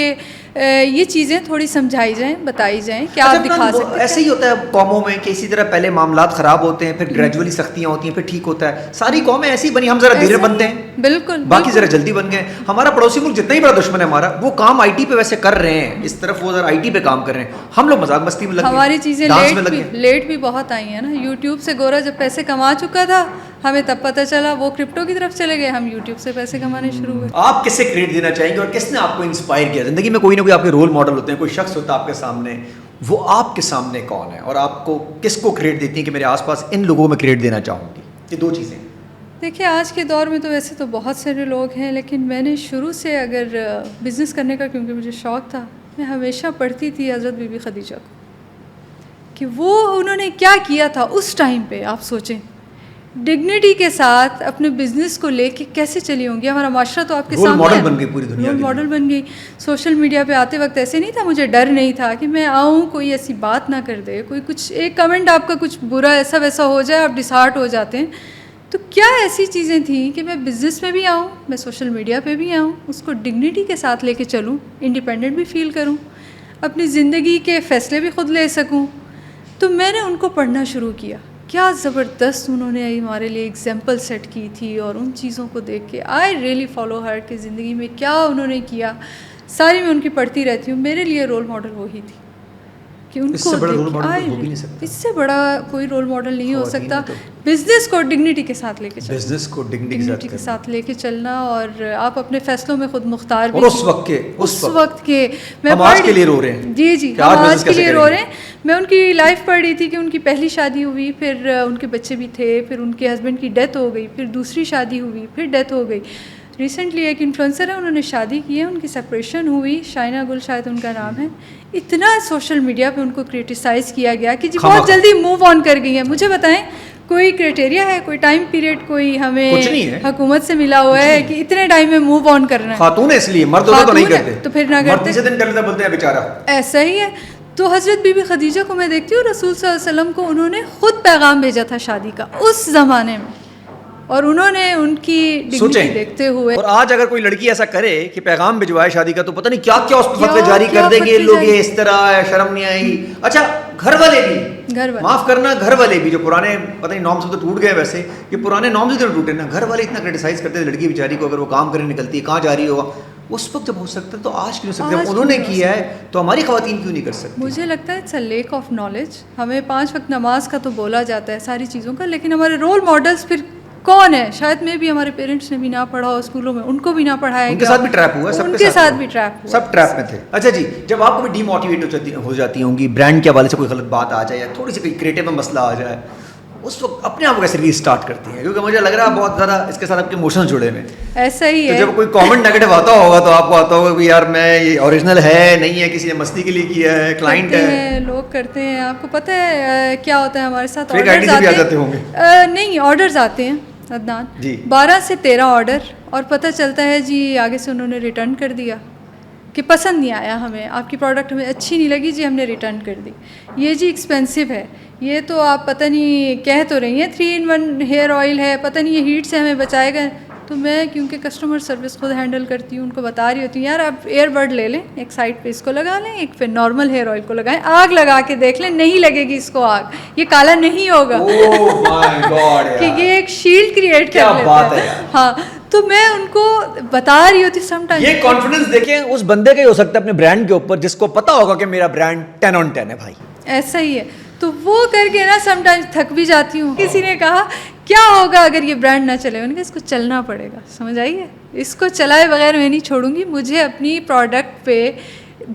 A: ये चीज़ें थोड़ी समझाई जाएं, बताई जाएं, क्या आप दिखा सकते हैं।
B: ऐसे ही होता है कौमों में कि इसी तरह पहले मामलात ख़राब होते हैं, फिर ग्रेजुअली सख्तियाँ होती हैं, फिर ठीक होता है। सारी कौमें ऐसी ही बनी, हम ज़रा देर बनते हैं,
A: बिल्कुल,
B: बाकी ज़रा जल्दी बन गए। हमारा पड़ोसी मुल्क जितना ही बड़ा दुश्मन है हमारा, वो काम आईटी पे वैसे कर रहे हैं, इस तरफ वो ज़रा आईटी पे काम कर रहे हैं, हम लोग मजाक मस्ती में लग गए।
A: हमारी चीज़ें लेट भी बहुत आई हैं ना। यूट्यूब से गोरा जब पैसे कमा चुका था, हमें तब पता चला, वो क्रिप्टो की तरफ चले गए, हम यूट्यूब से पैसे कमाने शुरू हुए।
B: आप किससे क्रेडिट देना चाहेंगे और किसने आपको इंस्पायर किया? जिंदगी में कोई ना कोई आपके रोल मॉडल होते हैं, कोई शख्स होता है आपके सामने, वो आपके सामने कौन है और आपको किसको क्रेडिट देती हैं कि मेरे आसपास इन लोगों में क्रेडिट देना चाहूँगी? ये दो चीज़ें।
A: देखिए आज के दौर में तो वैसे तो बहुत सारे लोग हैं, लेकिन मैंने शुरू से अगर बिज़नेस करने का, क्योंकि मुझे शौक़ था, मैं हमेशा पढ़ती थी हज़रत बीबी खदीजा को कि वो उन्होंने क्या किया था उस टाइम पे। आप सोचें डिग्निटी के साथ अपने बिजनेस को लेके कैसे चली होंगी। हमारा माशरा तो आपके सामने
B: मॉडल बन गई, पूरी दुनिया
A: रोल मॉडल बन गई। सोशल मीडिया पे आते वक्त ऐसे नहीं था, मुझे डर नहीं था कि मैं आऊँ कोई ऐसी बात ना कर दे, कोई कुछ एक कमेंट आपका कुछ बुरा ऐसा वैसा हो जाए, आप डिसहार्ट हो जाते हैं। तो क्या ऐसी चीज़ें थी कि मैं बिज़नेस में भी आऊँ, मैं सोशल मीडिया पे भी आऊँ, उसको डिग्निटी के साथ लेके चलूँ, इंडिपेंडेंट भी फील करूँ, अपनी ज़िंदगी के फ़ैसले भी खुद ले सकूँ। तो मैंने उनको पढ़ना शुरू किया। क्या ज़बरदस्त उन्होंने हमारे लिए एग्जाम्पल सेट की थी, और उन चीज़ों को देख के आई रियली फॉलो हर कि ज़िंदगी में क्या उन्होंने किया, सारी मैं उनकी पढ़ती रहती हूँ। मेरे लिए रोल मॉडल वही थी कि उनको
B: इससे बड़ा रोल मॉडल हो भी नहीं सकता।
A: इससे बड़ा कोई रोल मॉडल नहीं हो सकता। बिजनेस को डिग्निटी के साथ लेके चलना,
B: बिजनेस को डिग्निटी
A: के साथ लेके चलना, और आप अपने फैसलों में खुद मुख्तार भी।
B: और उस वक्त के
A: मैं
B: हम आज के लिए रो रहे हैं।
A: जी हम आज के लिए रो रहे हैं। मैं उनकी लाइफ पढ़ रही थी कि उनकी पहली शादी हुई, फिर उनके बच्चे भी थे, फिर उनके हस्बैंड की डेथ हो गई, फिर दूसरी शादी हुई, फिर डेथ हो गई। रिसेंटली एक इन्फ्लुएंसर है, उन्होंने शादी की है, उनकी सेपरेशन हुई, शाइना गुल शायद उनका नाम है। इतना सोशल मीडिया पे उनको क्रिटिसाइज़ किया गया कि जी बहुत जल्दी मूव ऑन कर गई है। मुझे बताएं कोई क्राइटेरिया है, कोई टाइम पीरियड कोई हमें हुकूमत से मिला हुआ है कि इतने टाइम में मूव ऑन करना है?
B: खातून है इसलिए, मर्द होता तो नहीं करते।
A: तो फिर ना करते,
B: जिस दिन करते बोलते हैं बेचारा।
A: ऐसा ही है। तो हज़रत बीबी खदीजा को मैं देखती हूँ, रसूल सल्लल्लाहु अलैहि वसल्लम को उन्होंने खुद पैगाम भेजा था शादी का उस ज़माने में, और उन्होंने उनकी डिग्निटी देखते हुए।
B: और आज अगर कोई लड़की ऐसा करे कि पैगाम भिजवाए शादी का, तो पता नहीं क्या क्या उस पर फतवे जारी कर देंगे लोग, ये इस तरह शर्म नहीं आई। अच्छा घर वाले माफ करना, घर वाले भी जो पुराने पता नहीं नॉर्म्स तो टूट गए, वैसे ये पुराने नॉर्म्स भी तो टूटे ना। घर वाले इतना क्रिटिसाइज करते थे लड़की बेचारी को, अगर वो काम करने निकलती है कहाँ जा रही होगा उस वक्त जब हो सकता है, तो आज क्यों सकते हैं? उन्होंने किया है तो हमारी खवातीन क्यों नहीं कर सकती?
A: मुझे लगता है it's a lack of knowledge. हमें 5 वक्त नमाज का तो बोला जाता है, सारी चीज़ों का, लेकिन हमारे रोल मॉडल्स फिर कौन है? शायद में भी हमारे पेरेंट्स ने भी ना पढ़ा हो, स्कूलों में उनको भी ना पढ़ाया,
B: उनके साथ भी ट्रैप हुआ,
A: उनके साथ भी ट्रैप हुआ,
B: सब ट्रैप में थे। अच्छा जी, जब आपको भी डीमोटिवेट हो जाती होंगी, ब्रांड के हवाले से कोई गलत बात आ जाए या थोड़ी सी कोई क्रिएटिव मसला आ जाए, उस वक्त अपने आप को कैसे रीस्टार्ट करती है? क्योंकि मुझे लग रहा है बहुत ज़्यादा इसके साथ आपके इमोशंस जुड़े हुए हैं।
A: ऐसा ही है।
B: तो जब कोई कमेंट नेगेटिव आता होगा तो आपको आता होगा कि यार मैं ये ओरिजिनल है नहीं है, किसी ने मस्ती के लिए किया है, क्लाइंट है,
A: लोग करते हैं। आपको पता है क्या होता है हमारे साथ?
B: फेक आईडी से भी आ जाते होंगे।
A: नहीं, ऑर्डर्स आते हैं अदनान जी, 12 से 13 ऑर्डर, और पता चलता है जी आगे से उन्होंने रिटर्न कर दिया कि पसंद नहीं आया, हमें आपकी प्रोडक्ट हमें अच्छी नहीं लगी जी, हमने रिटर्न कर दी। ये जी एक्सपेंसिव है, ये तो आप पता नहीं कह तो रही हैं 3 in 1 हेयर ऑयल है, पता नहीं ये हीट से हमें बचाएगा। तो मैं क्योंकि कस्टमर सर्विस खुद हैंडल करती हूँ, उनको बता रही होती हूँ यार आप एयरबड ले लें, एक साइड पे इसको लगा लें, एक पे नॉर्मल हेयर ऑयल को लगाएं, आग लगा के देख लें, नहीं लगेगी इसको आग, ये काला नहीं होगा।
B: ओह माय गॉड
A: कि ये एक शील्ड क्रिएट कर लेता है। हाँ, तो मैं उनको बता रही होती समटाइम।
B: ये कॉन्फिडेंस देखें उस बंदे का ही हो सकता है अपने ब्रांड के ऊपर, जिसको पता होगा कि मेरा ब्रांड 10 on 10 है भाई।
A: ऐसा ही है। तो वो करके ना समटाइम्स थक भी जाती हूँ। किसी ने कहा क्या होगा अगर ये ब्रांड ना चले, मैंने कहा इसको चलना पड़ेगा, समझ आइए, इसको चलाए बगैर मैं नहीं छोड़ूंगी। मुझे अपनी प्रोडक्ट पे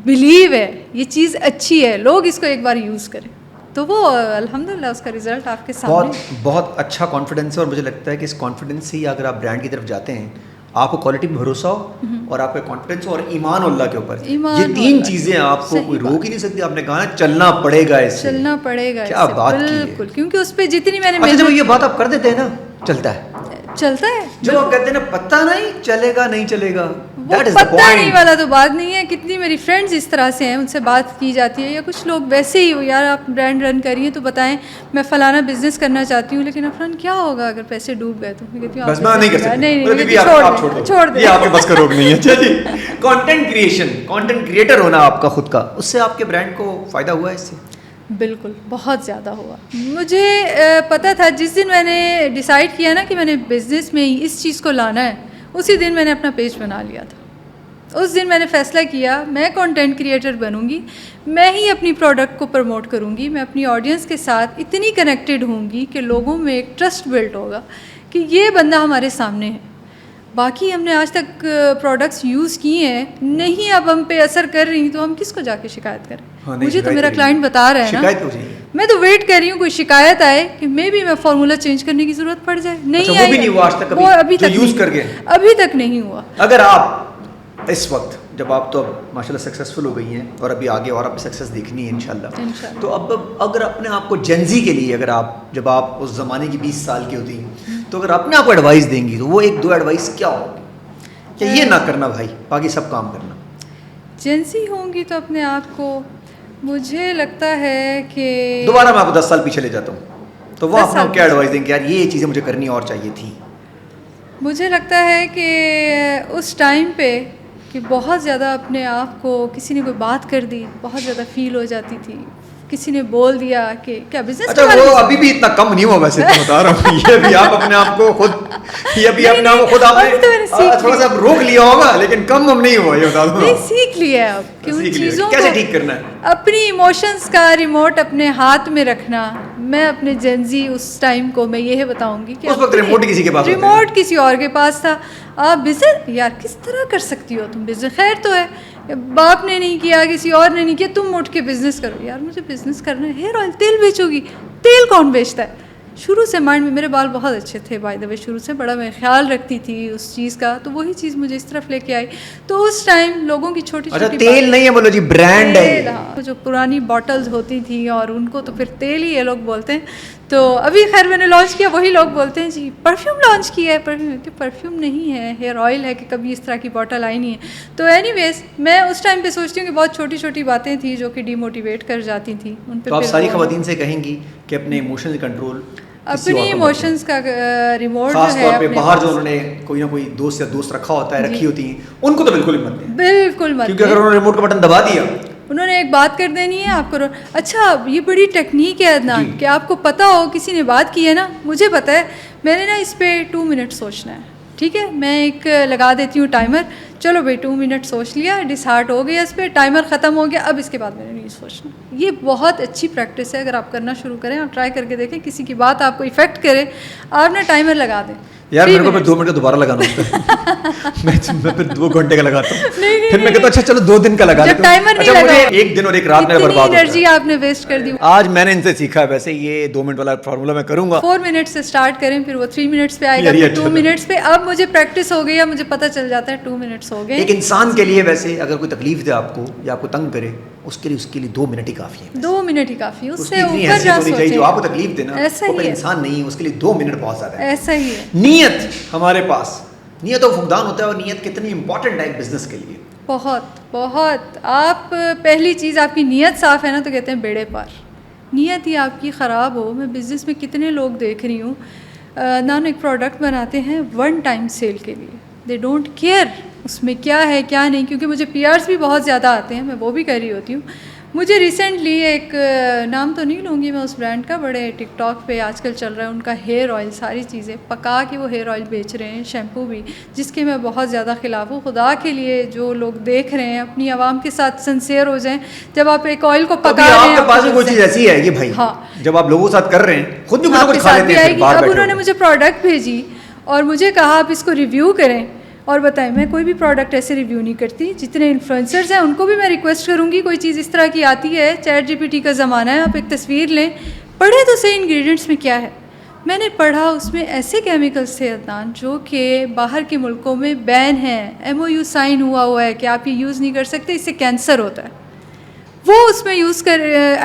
A: बिलीव है, ये चीज़ अच्छी है, लोग इसको एक बार यूज़ करें, तो वो अल्हम्दुलिल्लाह उसका रिजल्ट आपके सामने।
B: बहुत अच्छा कॉन्फिडेंस है, और मुझे लगता है कि इस कॉन्फिडेंस से ही अगर आप ब्रांड की तरफ जाते हैं, आपको क्वालिटी में भरोसा हो और आपका कॉन्फिडेंस हो और ईमान अल्लाह के ऊपर, ये 3 चीज़ें आपको कोई रोक ही नहीं सकती। आपने कहा चलना पड़ेगा, इससे
A: चलना पड़ेगा,
B: क्या बात की है।
A: बिल्कुल, क्योंकि उस पर जितनी मैंने
B: जब ये बात आप कर देते हैं ना, चलता है।
A: चलता है।
B: जो आप कहते हैं ना पता नहीं चलेगा नहीं चलेगा,
A: वो
B: that is the
A: पता नहीं
B: point।
A: वाला तो बात नहीं है। कितनी मेरी फ्रेंड्स इस तरह से हैं, उनसे बात की जाती है, या कुछ लोग वैसे ही, यार आप ब्रांड रन करिए तो बताएं मैं फलाना बिजनेस करना चाहती हूँ, लेकिन अफरान क्या होगा अगर पैसे डूब गए तो? मैं कहती हूँ
B: बस मैं नहीं कर सकती,
A: नहीं
B: मतलब
A: नहीं
B: बीबी आप छोड़ दो, ये आपके बस का रोग नहीं है। चलिए, कंटेंट क्रिएशन, कंटेंट क्रिएटर होना आपका खुद का, उससे आपके ब्रांड को फायदा हुआ है इससे?
A: बिल्कुल, बहुत ज़्यादा हुआ। मुझे पता था जिस दिन मैंने डिसाइड किया ना कि मैंने बिज़नेस में इस चीज़ को लाना है, उसी दिन मैंने अपना पेज बना लिया था। उस दिन मैंने फ़ैसला किया मैं कंटेंट क्रिएटर बनूंगी, मैं ही अपनी प्रोडक्ट को प्रमोट करूंगी, मैं अपनी ऑडियंस के साथ इतनी कनेक्टेड होंगी कि लोगों में एक ट्रस्ट बिल्ड होगा कि ये बंदा हमारे सामने है। बाकी हमने आज तक प्रोडक्ट्स यूज़ किए हैं, नहीं अब हम पे असर कर रही, तो हम किसको जाके शिकायत करें?
B: हाँ,
A: मुझे तो मेरा क्लाइंट बता रहा है ना, मैं तो वेट कर रही हूँ कोई शिकायत आए कि मे भी मैं फार्मूला चेंज करने की ज़रूरत पड़ जाए। नहीं
B: अच्छा, वो भी नहीं हुआ आज तक कभी?
A: वो अभी तक
B: यूज़ करके
A: अभी तक नहीं हुआ।
B: अगर आप इस वक्त, जब आप तो अब माशाल्लाह सक्सेसफुल हो गई हैं और अभी आगे और आप सक्सेस देखनी है इंशाल्लाह, तो अब अगर अपने आप को जेनजी के लिए, अगर आप जब आप उस ज़माने की 20 साल की होती, तो अगर अपने आप को एडवाइस देंगी तो वो 1-2 एडवाइस क्या होगी? कि ये ना करना भाई, बाकी सब काम करना।
A: जेनजी होंगी तो अपने आप को, मुझे लगता है कि
B: दोबारा मैं आपको 10 साल पीछे ले जाता हूँ, तो वो आपको क्या एडवाइस देंगे? यार ये चीज़ें मुझे करनी और चाहिए थी।
A: मुझे लगता है कि उस टाइम पे कि बहुत ज़्यादा अपने आप को, किसी ने कोई बात कर दी, बहुत ज़्यादा फील हो जाती थी, किसी ने बोल दिया कि क्या बिजनेस।
B: अच्छा, वो अभी भी इतना कम नहीं हुआ वैसे, तो बता रहा हूँ ये भी आप अपने आप को खुद, ये भी अपने आप को खुद आपने थोड़ा सा रोक लिया होगा, लेकिन कम नहीं हुआ, ये बता दो।
A: नहीं, सीख लिया है अब कि उन चीज़ों
B: कैसे ठीक करना है,
A: अपनी इमोशंस का रिमोट अपने हाथ में रखना। मैं अपने जेनजी उस टाइम को मैं ये बताऊंगी कि
B: उस वक्त रिमोट किसी के पास,
A: रिमोट किसी और के पास था। आप बिजनेस यार किस तरह कर सकती हो तुम? बिजनेस खैर तो है, बाप ने नहीं किया, किसी और ने नहीं किया, तुम उठ के बिजनेस करो। यार मुझे बिजनेस करना है, हेयर ऑयल, तेल बेचोगी? तेल कौन बेचता है? शुरू से माइंड में, मेरे बाल बहुत अच्छे थे बाय द वे, शुरू से बड़ा मैं ख्याल रखती थी उस चीज़ का, तो वही चीज़ मुझे इस तरफ लेके आई। तो उस टाइम लोगों की छोटी छोटी,
B: तेल नहीं है बोलो जी, ब्रांड है।
A: जो पुरानी बॉटल्स होती थी और उनको तो फिर तेल ही ये लोग बोलते हैं। तो अभी खैर मैंने लॉन्च किया, वही लोग बोलते हैं जी परफ्यूम लॉन्च किया है। परफ्यूम नहीं है, हेयर ऑयल है, कि कभी इस तरह की बॉटल आई नहीं है। तो एनीवेज मैं उस टाइम पे सोचती हूँ कि बहुत छोटी छोटी बातें थी जो कि डिमोटिवेट कर जाती थी उन पे।
B: तो आप सारी खवातीन से कहेंगी कि अपने इमोशनल कंट्रोल,
A: अपनी इमोशंस का रिमोट
B: खास तौर पे बाहर जो उन्होंने कोई ना कोई दोस्त या दोस्त रखा होता है, रखी होती है, उनको तो बिल्कुल मत दें,
A: बिल्कुल मत,
B: क्योंकि अगर उन्होंने रिमोट का बटन दबा दिया,
A: उन्होंने एक बात कर देनी है आपको। अच्छा, ये बड़ी टेक्निक है अदनान कि आपको पता हो किसी ने बात की है ना, मुझे पता है, मैंने ना इस पर 2 मिनट सोचना है, ठीक है? मैं एक लगा देती हूँ टाइमर, चलो भाई 2 मिनट सोच लिया, डिसहार्ट हो गया, इस पर टाइमर ख़त्म हो गया, अब इसके बाद मैंने नहीं सोचना। ये बहुत अच्छी प्रैक्टिस है, अगर आप करना शुरू करें, आप ट्राई करके देखें, किसी की बात आपको इफेक्ट करे, आप ना टाइमर लगा दें।
B: यार मेरे को फिर 2 मिनट का दोबारा लगाना होता है। मैं फिर 2 घंटे का लगाता हूँ, फिर मैं कहता हूँ अच्छा चलो 2 दिन का लगा लेता हूँ।
A: टाइमर नहीं
B: मुझे 1 दिन और 1 रात में बर्बाद होता है।
A: एनर्जी आपने वेस्ट कर दी।
B: आज मैंने इनसे सीखा है, वैसे ये 2 मिनट वाला फार्मूला मैं करूंगा।
A: 4 मिनट से स्टार्ट करें, फिर वो 3 मिनट्स पे आएगा, फिर 2 मिनट्स पे। अब मुझे प्रैक्टिस हो गई है, मुझे पता चल जाता है 2 मिनट्स हो गए।
B: एक इंसान के लिए वैसे अगर कोई तकलीफ दे आपको या आपको तंग करे, उसके लिए 2 मिनट ही काफी है।
A: 2 मिनट ही काफी है, उससे ऊपर
B: होनी चाहिए। जो आपको तकलीफ देना, वो इंसान नहीं है, उसके लिए 2 मिनट बहुत ज्यादा है।
A: ऐसा ही है।
B: नियत हमारे पास, नियत और फुकदान होता है, और नियत कितनी इंपॉर्टेंट है बिजनेस के लिए।
A: बहुत बहुत। आप पहली चीज़, आपकी नियत साफ़ है ना, तो कहते हैं बेड़े पार। नियत ही आपकी ख़राब हो, मैं बिज़नेस में कितने लोग देख रही हूँ ना, एक प्रोडक्ट बनाते हैं 1 टाइम सेल के लिए, दे डोंट केयर उसमें क्या है क्या नहीं, क्योंकि मुझे PRs भी बहुत ज़्यादा आते हैं, मैं वो भी कर रही होती हूँ। मुझे रिसेंटली एक नाम तो नहीं लूँगी मैं उस ब्रांड का, बड़े टिकटॉक पे आजकल चल रहा है उनका हेयर ऑयल, सारी चीज़ें पका के वो हेयर ऑयल बेच रहे हैं, शैम्पू भी, जिसके मैं बहुत ज़्यादा ख़िलाफ़ हूँ। खुदा के लिए जो लोग देख रहे हैं, अपनी आवाम के साथ सिंसियर हो जाएं। जब आप एक ऑयल को पका रहे हैं,
B: आपके पास कोई चीज़ ऐसी है कि भाई, हाँ, जब आप लोगों के साथ कर रहे हैं, खुद भी कुछ खा लेते हैं,
A: अब उन्होंने मुझे प्रोडक्ट भेजी और मुझे कहा आप इसको रिव्यू करें और बताएं। मैं कोई भी प्रोडक्ट ऐसे रिव्यू नहीं करती। जितने इन्फ्लुएंसर्स हैं उनको भी मैं रिक्वेस्ट करूंगी, कोई चीज़ इस तरह की आती है, चैट GPT का ज़माना है, आप एक तस्वीर लें, पढ़े तो सही इंग्रेडिएंट्स में क्या है। मैंने पढ़ा, उसमें ऐसे केमिकल्स थे अदनान जो कि बाहर के मुल्कों में बैन हैं, MOU साइन हुआ है कि आप ये यूज़ नहीं कर सकते, इससे कैंसर होता है, वो उसमें यूज़ कर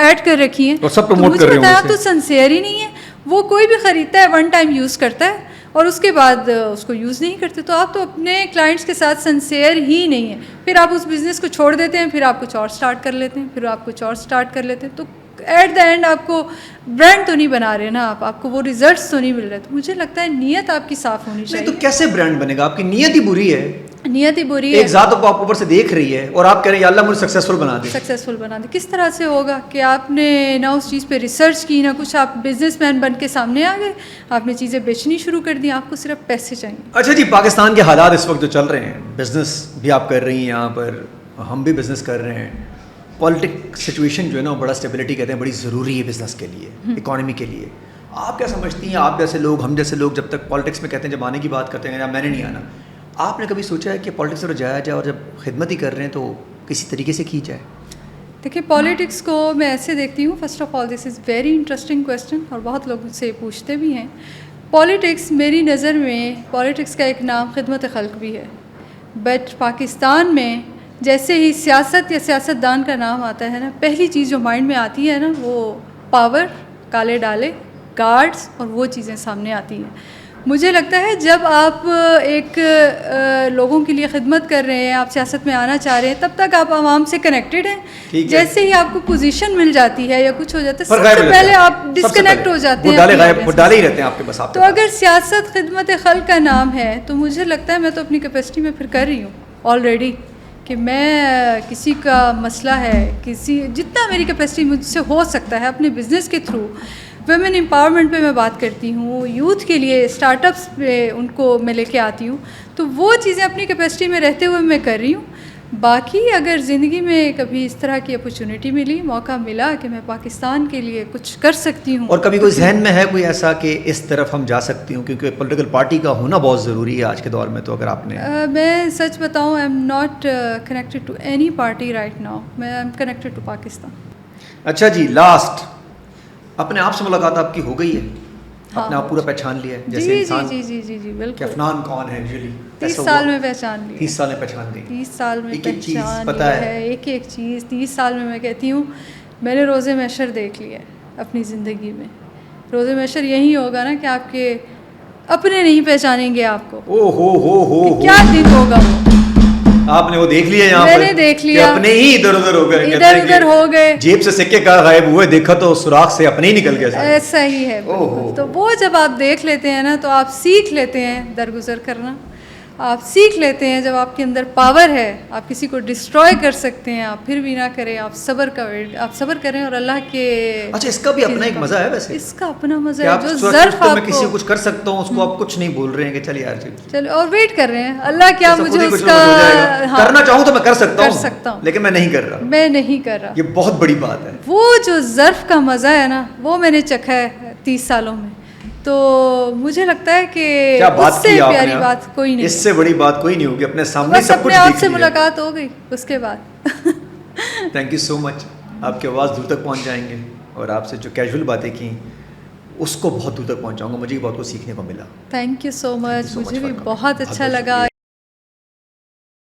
A: ऐड कर रखी हैं।
B: तो सब प्रमोट कर रहे हैं।
A: आप तो सिंसियर ही नहीं है। वो कोई भी ख़रीदता है 1 टाइम यूज़ करता है, और उसके बाद उसको यूज़ नहीं करते, तो आप तो अपने क्लाइंट्स के साथ सिंसियर ही नहीं है। फिर आप उस बिज़नेस को छोड़ देते हैं, फिर आप कुछ और स्टार्ट कर लेते हैं, फिर आप कुछ और स्टार्ट कर लेते हैं, तो एट द एंड आपको ब्रांड तो नहीं बना रहे ना आपको वो रिजल्ट्स तो नहीं मिल रहे। तो मुझे लगता है नीयत आपकी साफ़ होनी चाहिए।
B: नहीं तो कैसे ब्रांड बनेगा? आपकी नीयत ही बुरी है,
A: नीयत ही बुरी है।
B: एक ज़ात को आप ऊपर से देख रही है और आप कह रहे हैं या अल्लाह मुझे सक्सेसफुल बना दे।
A: सक्सेसफुल बना दे किस तरह से होगा कि आपने ना उस चीज़ पे रिसर्च की ना कुछ, आप बिजनेसमैन बन के सामने आ गए, आपने चीज़ें बेचनी शुरू कर दी, आपको सिर्फ पैसे चाहिए।
B: अच्छा जी, पाकिस्तान के हालात इस वक्त जो चल रहे हैं, बिज़नेस भी आप कर रही हैं यहाँ पर, हम भी बिज़नेस कर रहे हैं, पॉलिटिक सिचुएशन जो है ना बड़ा स्टेबिलिटी कहते हैं बड़ी ज़रूरी है बिज़नेस के लिए, इकॉनमी के लिए। आप क्या समझती हैं, आप जैसे लोग, हम जैसे लोग जब तक पॉलिटिक्स में कहते हैं, जब आने की बात करते हैं, जब मैंने नहीं आना, आपने कभी सोचा है कि पॉलिटिक्स में जाया जाए और जब खिदमत ही कर रहे हैं तो किसी तरीके से की जाए?
A: देखिए, पॉलिटिक्स को मैं ऐसे देखती हूँ, first of all this is very interesting question और बहुत लोग मुझसे पूछते भी हैं। पॉलिटिक्स मेरी नज़र में, पॉलिटिक्स का एक नाम खिदमत खल्क भी है, बट पाकिस्तान में जैसे ही सियासत या सियासतदान का नाम आता है ना, पहली चीज़ जो माइंड में आती है ना वो पावर, काले डाले, गार्ड्स और वो चीज़ें सामने आती हैं। मुझे लगता है जब आप एक लोगों के लिए खिदमत कर रहे हैं, आप सियासत में आना चाह रहे हैं, तब तक आप आवाम से कनेक्टेड हैं। जैसे ही आपको पोजीशन मिल जाती है या कुछ हो जाता है, सबसे पहले आप डिस्कनेक्ट हो जाते हैं,
B: डाले ही रहते हैं आपके पास।
A: तो अगर सियासत खिदमत खल्क का नाम है तो मुझे लगता है मैं तो अपनी कैपेसिटी में फिर कर रही हूँ ऑलरेडी, कि मैं किसी का मसला है, किसी जितना मेरी कैपेसिटी मुझसे हो सकता है अपने बिज़नेस के थ्रू, वुमेन एम्पावरमेंट पे मैं बात करती हूँ, यूथ के लिए स्टार्टअप्स पे उनको मैं लेके आती हूँ, तो वो चीज़ें अपनी कैपेसिटी में रहते हुए मैं कर रही हूँ। बाकी अगर ज़िंदगी में कभी इस तरह की अपॉर्चुनिटी मिली, मौका मिला कि मैं पाकिस्तान के लिए कुछ कर सकती हूँ,
B: और कभी कोई जहन में है कोई ऐसा कि इस तरफ हम जा सकती हूँ, क्योंकि पॉलिटिकल पार्टी का होना बहुत ज़रूरी है आज के दौर में, तो अगर आपने
A: मैं सच बताऊँ, I am not connected to any party right now, मैं I am connected to Pakistan.
B: अच्छा जी, लास्ट, अपने आप से मुलाकात आपकी हो गई है?
A: हाँ,
B: अपने आप पूरा पहचान लिया है? जैसे
A: जी
B: इंसान
A: जी जी जी जी बिल्कुल।
B: अफनान कौन है यूजुअली?
A: 30 साल में पहचान लिया।
B: 30 साल में पहचान ली?
A: 30 साल में
B: एक एक चीज़
A: पहचान
B: पता
A: लिया है, एक एक चीज़ 30 साल में। मैं कहती हूँ मैंने रोज़े महशर देख लिया है अपनी ज़िंदगी में। रोज़े महशर यही होगा ना कि आपके अपने नहीं पहचानेंगे आपको।
B: ओ हो
A: क्या दिन होगा वो।
B: आपने वो देख लिया यहाँ
A: मैंने देख लिया,
B: अपने ही इधर उधर हो गए,
A: इधर उधर हो गए,
B: जेब से सिक्के का गायब हुए, देखा तो सुराख से अपने ही निकल गए।
A: ऐसा ही है। तो वो जब आप देख लेते हैं ना तो आप सीख लेते हैं दरगुजर करना, आप सीख लेते हैं जब आपके अंदर पावर है, आप किसी को डिस्ट्रॉय कर सकते हैं, आप फिर भी ना करें, आप सब्र करें और अल्लाह के।
B: अच्छा, इसका भी अपना एक मजा है वैसे,
A: इसका अपना मजा है। जो
B: ज़र्फ मैं किसी को कुछ कर सकता हूँ, उसको आप कुछ नहीं बोल रहे हैं कि चल यार चलो,
A: और वेट कर रहे हैं अल्लाह क्या मुझे उसका
B: करना चाहूँ तो मैं कर सकता हूँ, लेकिन मैं नहीं कर रहा।
A: मैं नहीं कर रहा,
B: ये बहुत बड़ी बात है।
A: वो जो ज़र्फ का मजा है ना, वो मैंने चखा है 30 सालों में। तो मुझे लगता है कि उससे प्यारी बात कोई नहीं,
B: इससे बड़ी बात कोई नहीं होगी। अपने सामने सब कुछ
A: आपसे मुलाकात हो गई उसके बाद।
B: Thank you so much. आपकी आवाज़ दूर तक पहुंच जाएंगे और आपसे जो कैजुअल बातें की उसको बहुत दूर तक पहुंचाऊंगा। मुझे भी बहुत कुछ सीखने को मिला।
A: Thank you so much. मुझे भी बहुत अच्छा लगा